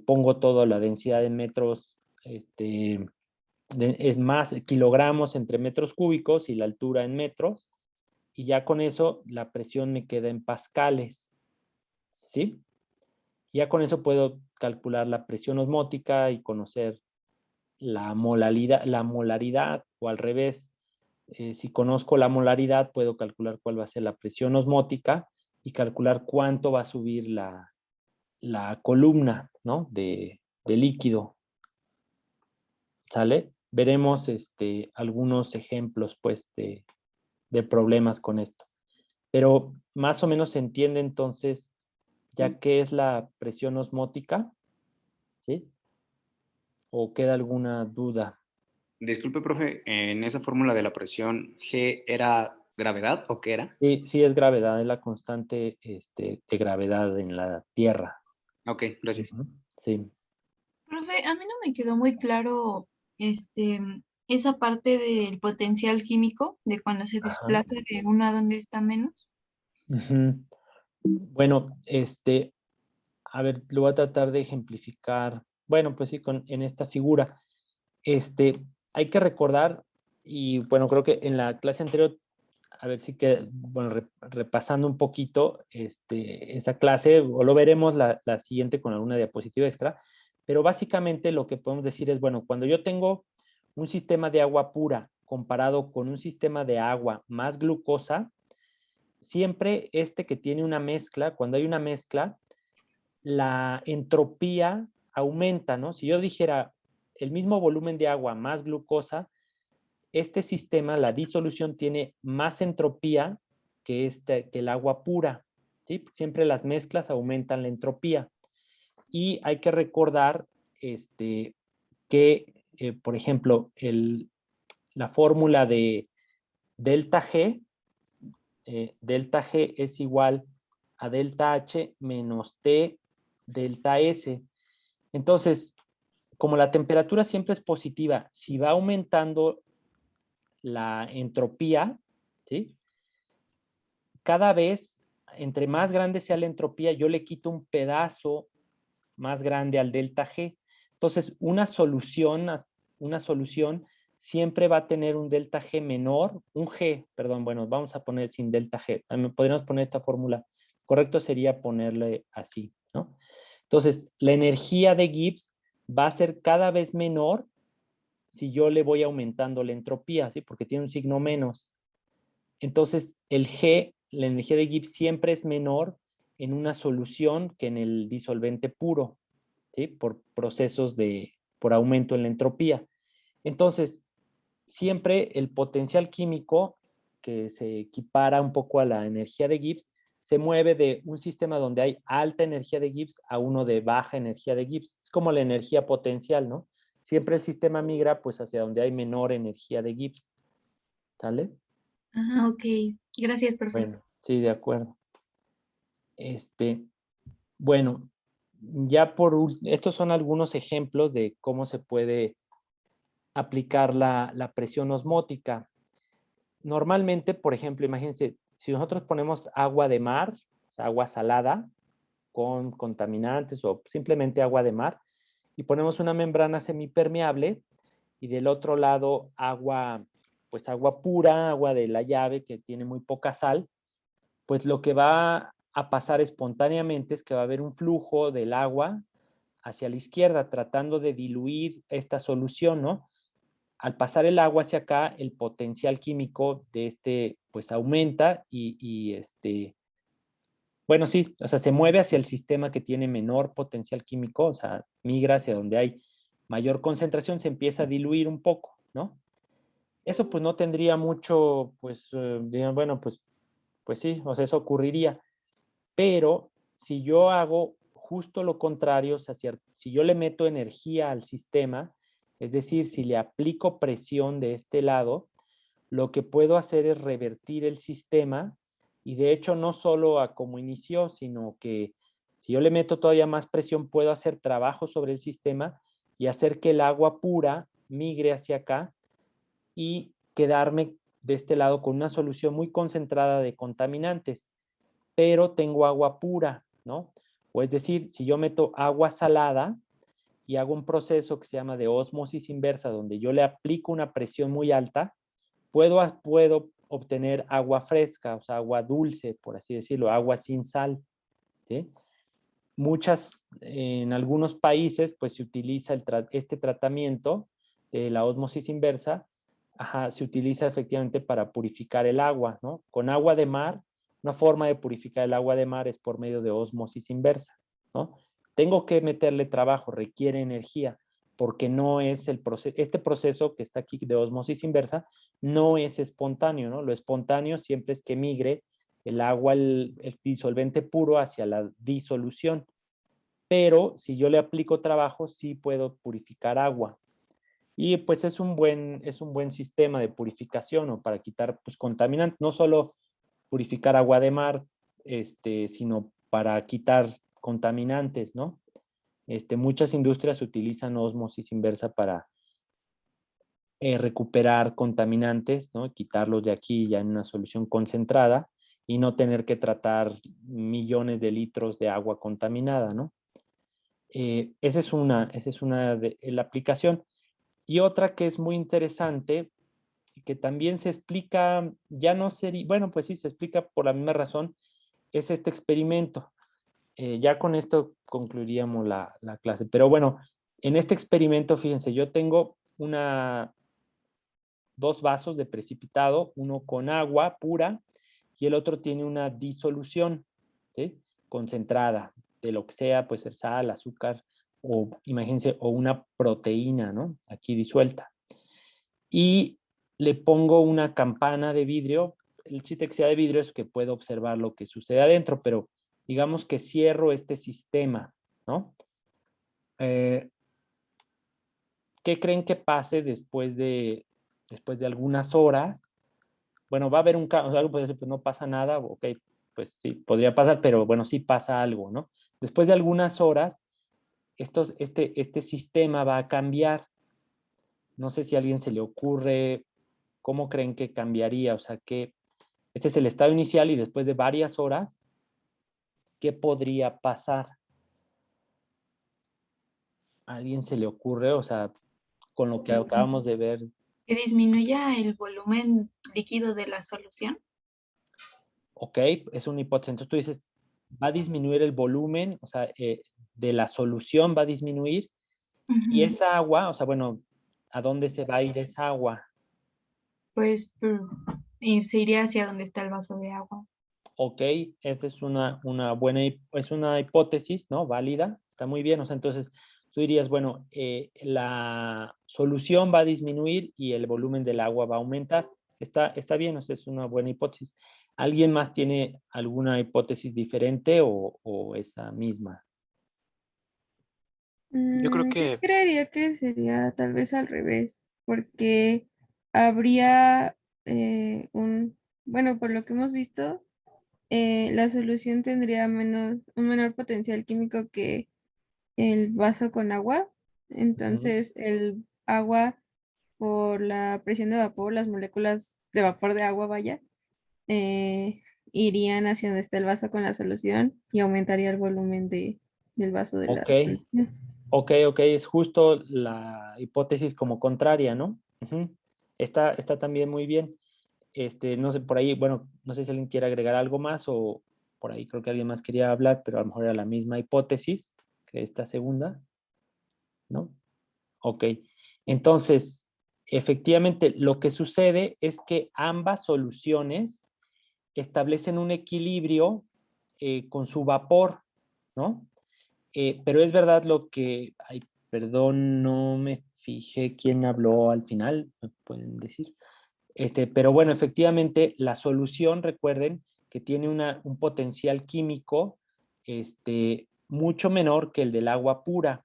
Pongo toda la densidad en metros, es más kilogramos entre metros cúbicos y la altura en metros, y ya con eso la presión me queda en pascales, ¿sí? Ya con eso puedo calcular la presión osmótica y conocer la molaridad, o al revés, si conozco la molaridad, puedo calcular cuál va a ser la presión osmótica y calcular cuánto va a subir la columna, ¿no? de líquido. ¿Sale? Veremos algunos ejemplos, pues, de problemas con esto. Pero más o menos se entiende entonces ya qué es la presión osmótica, ¿sí? ¿O queda alguna duda? Disculpe, profe, en esa fórmula de la presión, ¿G era gravedad o qué era? Sí, sí es gravedad, es la constante de gravedad en la Tierra. Ok, gracias. Sí. Profe, a mí no me quedó muy claro esa parte del potencial químico, de cuando se desplaza de uno a donde está menos. Ujú. Bueno, a ver, lo voy a tratar de ejemplificar. Bueno, pues sí, en esta figura. Hay que recordar, y bueno, creo que en la clase anterior, a ver si que, bueno, repasando un poquito esa clase, o lo veremos la siguiente con alguna diapositiva extra, pero básicamente lo que podemos decir es, bueno, cuando yo tengo un sistema de agua pura comparado con un sistema de agua más glucosa, siempre que tiene una mezcla, cuando hay una mezcla, la entropía aumenta, ¿no? Si yo dijera el mismo volumen de agua más glucosa, este sistema, la disolución, tiene más entropía que el agua pura, ¿sí? Siempre las mezclas aumentan la entropía. Y hay que recordar que, por ejemplo, la fórmula de delta G es igual a delta H menos T delta S. Entonces, como la temperatura siempre es positiva, si va aumentando la entropía, ¿sí? Cada vez, entre más grande sea la entropía, yo le quito un pedazo más grande al delta G. Entonces, una solución siempre va a tener un delta G menor, perdón, bueno, vamos a poner sin delta G. También podríamos poner esta fórmula. Correcto sería ponerle así, ¿no? Entonces, la energía de Gibbs va a ser cada vez menor si yo le voy aumentando la entropía, ¿sí? Porque tiene un signo menos. Entonces, el G, la energía de Gibbs, siempre es menor en una solución que en el disolvente puro, ¿sí? Por procesos por aumento en la entropía. Entonces, siempre el potencial químico, que se equipara un poco a la energía de Gibbs, se mueve de un sistema donde hay alta energía de Gibbs a uno de baja energía de Gibbs. Es como la energía potencial, ¿no? Siempre el sistema migra pues hacia donde hay menor energía de Gibbs. ¿Sale? Ajá, ok. Gracias, profe. Bueno, sí, de acuerdo. Bueno, estos son algunos ejemplos de cómo se puede aplicar la presión osmótica. Normalmente, por ejemplo, imagínense, si nosotros ponemos agua de mar, o sea, agua salada, con contaminantes o simplemente agua de mar, y ponemos una membrana semipermeable, y del otro lado pues agua pura, agua de la llave que tiene muy poca sal, pues lo que va a pasar espontáneamente es que va a haber un flujo del agua hacia la izquierda, tratando de diluir esta solución, ¿no? Al pasar el agua hacia acá, el potencial químico de pues aumenta bueno, sí, o sea, se mueve hacia el sistema que tiene menor potencial químico, o sea, migra hacia donde hay mayor concentración se empieza a diluir un poco, ¿no? Eso pues no tendría mucho, pues, digan, bueno, pues sí, o sea, eso ocurriría. Pero si yo hago justo lo contrario, o sea, si yo le meto energía al sistema, es decir, si le aplico presión de este lado, lo que puedo hacer es revertir el sistema y de hecho no solo a como inició, sino que si yo le meto todavía más presión, puedo hacer trabajo sobre el sistema y hacer que el agua pura migre hacia acá y quedarme de este lado con una solución muy concentrada de contaminantes, pero tengo agua pura, ¿no? O es decir, si yo meto agua salada y hago un proceso que se llama de ósmosis inversa, donde yo le aplico una presión muy alta, puedo obtener agua fresca, o sea, agua dulce, por así decirlo, agua sin sal, ¿sí? En algunos países, pues se utiliza este tratamiento de la ósmosis inversa, se utiliza efectivamente para purificar el agua, ¿no? Con agua de mar, una forma de purificar el agua de mar es por medio de ósmosis inversa, ¿no? Tengo que meterle trabajo, requiere energía, porque no es este proceso que está aquí de ósmosis inversa, no es espontáneo, ¿no? Lo espontáneo siempre es que migre el agua, el disolvente puro hacia la disolución. Pero si yo le aplico trabajo, sí puedo purificar agua. Y pues es un buen sistema de purificación o para quitar pues, contaminantes, no solo purificar agua de mar, sino para quitar contaminantes, ¿no? Muchas industrias utilizan ósmosis inversa para recuperar contaminantes, ¿no? Quitarlos de aquí ya en una solución concentrada y no tener que tratar millones de litros de agua contaminada, ¿no? Esa es una de la aplicación. Y otra que es muy interesante, que también se explica, ya no sería, bueno, pues sí, se explica por la misma razón, es este experimento. Ya con esto concluiríamos la clase. Pero bueno, en este experimento, fíjense, yo tengo dos vasos de precipitado, uno con agua pura y el otro tiene una disolución, ¿sí? Concentrada, de lo que sea, puede ser sal, azúcar, o imagínense, o una proteína, ¿no? Aquí disuelta. Y le pongo una campana de vidrio. El chiste que sea de vidrio es que puedo observar lo que sucede adentro, pero digamos que cierro este sistema, ¿no? ¿Qué creen que pase después de algunas horas? Bueno, va a haber algo puede decir, pues no pasa nada, ok, pues sí, podría pasar, pero bueno, sí pasa algo, ¿no? Después de algunas horas, este sistema va a cambiar. No sé si a alguien se le ocurre, ¿cómo creen que cambiaría? O sea, que este es el estado inicial y después de varias horas, ¿qué podría pasar? ¿A alguien se le ocurre? O sea, con lo que acabamos de ver. Que disminuya el volumen líquido de la solución. Ok, es una hipótesis. Entonces tú dices, va a disminuir el volumen, o sea, de la solución va a disminuir. Y esa agua, o sea, bueno, ¿a dónde se va a ir esa agua? Pues se iría hacia donde está el vaso de agua. Ok, esa es una buena, es una hipótesis, ¿no? Válida, está muy bien. O sea, entonces tú dirías, bueno, la solución va a disminuir y el volumen del agua va a aumentar. Está bien, o sea, es una buena hipótesis. ¿Alguien más tiene alguna hipótesis diferente o esa misma? Yo creo Yo que creería que sería tal vez al revés, porque habría bueno, por lo que hemos visto, la solución tendría un menor potencial químico que el vaso con agua. Entonces, el agua, por la presión de vapor, las moléculas de vapor de agua, vaya, irían hacia donde está el vaso con la solución y aumentaría el volumen del vaso de la Ok, solución. ok, es justo la hipótesis como contraria, ¿no? Ujú. Está también muy bien. No sé, por ahí, bueno, no sé si alguien quiere agregar algo más o por ahí creo que alguien más quería hablar, pero a lo mejor era la misma hipótesis que esta segunda, ¿no? Ok. Entonces, efectivamente, lo que sucede es que ambas soluciones establecen un equilibrio con su vapor, ¿no? Pero es verdad lo que Perdón, no me fijé quién habló al final, ¿me pueden decir? Pero bueno, efectivamente, la solución, recuerden, que tiene un potencial químico mucho menor que el del agua pura.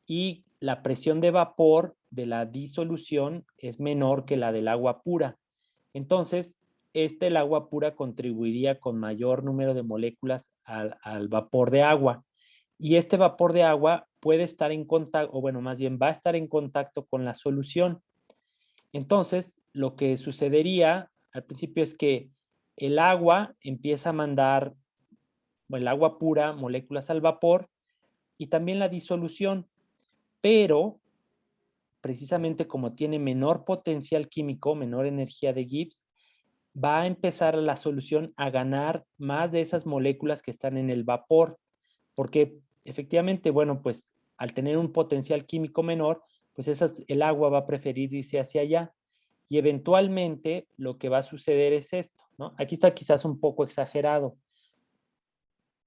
Y la presión de vapor de la disolución es menor que la del agua pura. Entonces, el agua pura contribuiría con mayor número de moléculas al vapor de agua. Y este vapor de agua puede estar en contacto, o bueno, más bien va a estar en contacto con la solución. Entonces, lo que sucedería al principio es que el agua empieza a mandar, bueno, el agua pura, moléculas al vapor y también la disolución, pero precisamente como tiene menor potencial químico, menor energía de Gibbs, va a empezar la solución a ganar más de esas moléculas que están en el vapor, porque efectivamente, bueno, pues al tener un potencial químico menor, pues el agua va a preferir irse hacia allá y eventualmente lo que va a suceder es esto, ¿no? Aquí está quizás un poco exagerado.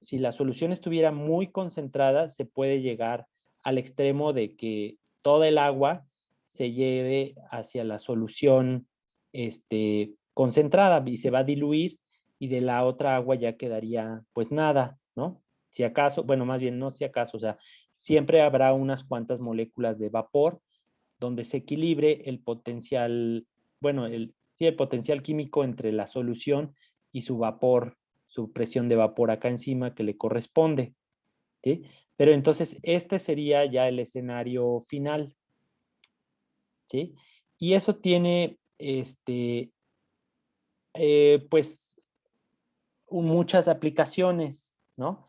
Si la solución estuviera muy concentrada, se puede llegar al extremo de que toda el agua se lleve hacia la solución concentrada y se va a diluir y de la otra agua ya quedaría pues nada, ¿no? Si acaso, bueno, más bien no si acaso, o sea, siempre habrá unas cuantas moléculas de vapor donde se equilibre el potencial, bueno, el potencial químico entre la solución y su vapor, su presión de vapor acá encima que le corresponde, ¿sí? Pero entonces este sería ya el escenario final, ¿sí? Y eso tiene, pues, muchas aplicaciones, ¿no?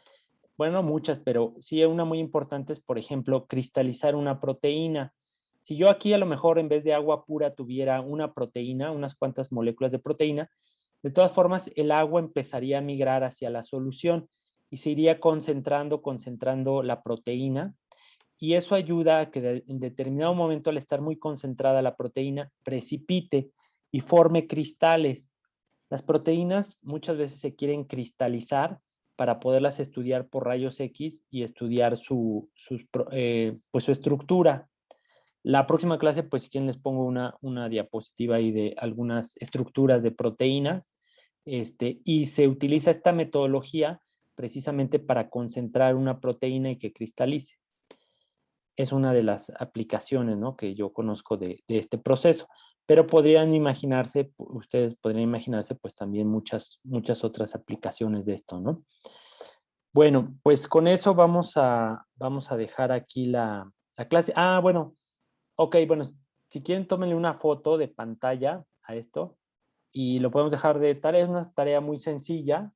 Bueno, muchas, pero sí una muy importante es, por ejemplo, cristalizar una proteína. Si yo aquí a lo mejor en vez de agua pura tuviera una proteína, unas cuantas moléculas de proteína, de todas formas el agua empezaría a migrar hacia la solución y se iría concentrando la proteína y eso ayuda a que en determinado momento al estar muy concentrada la proteína precipite y forme cristales. Las proteínas muchas veces se quieren cristalizar para poderlas estudiar por rayos X y estudiar pues su estructura. La próxima clase, pues si quieren les pongo una diapositiva ahí de algunas estructuras de proteínas, y se utiliza esta metodología precisamente para concentrar una proteína y que cristalice. Es una de las aplicaciones, ¿no?, que yo conozco de este proceso. Pero podrían imaginarse, ustedes podrían imaginarse, pues también muchas otras aplicaciones de esto, ¿no? Bueno, pues con eso vamos a dejar aquí la clase. Ah, bueno, ok, bueno, si quieren tómenle una foto de pantalla a esto y lo podemos dejar de tarea. Es una tarea muy sencilla,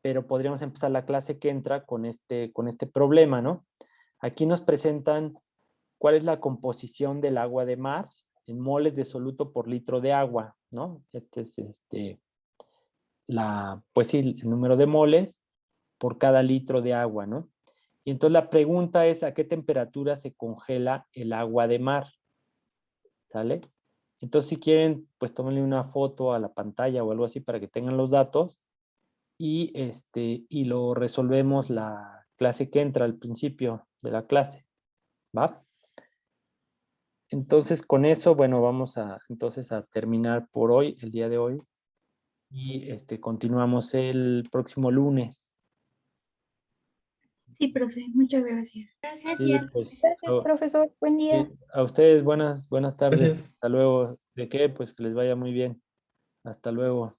pero podríamos empezar la clase que entra con este problema, ¿no? Aquí nos presentan cuál es la composición del agua de mar en moles de soluto por litro de agua, ¿no? Este es pues sí, el número de moles por cada litro de agua, ¿no? Y entonces la pregunta es, ¿a qué temperatura se congela el agua de mar? ¿Sale? Entonces, si quieren, pues tómenle una foto a la pantalla o algo así para que tengan los datos y, y lo resolvemos la clase que entra al principio de la clase, ¿va? Entonces, con eso, bueno, vamos entonces a terminar por hoy, el día de hoy, y continuamos el próximo lunes. Sí, profe, muchas gracias. Gracias. Sí, pues, Gracias, profesor. Buen día. sí, a ustedes buenas tardes. Gracias. Hasta luego. ¿De qué? Pues que les vaya muy bien. Hasta luego.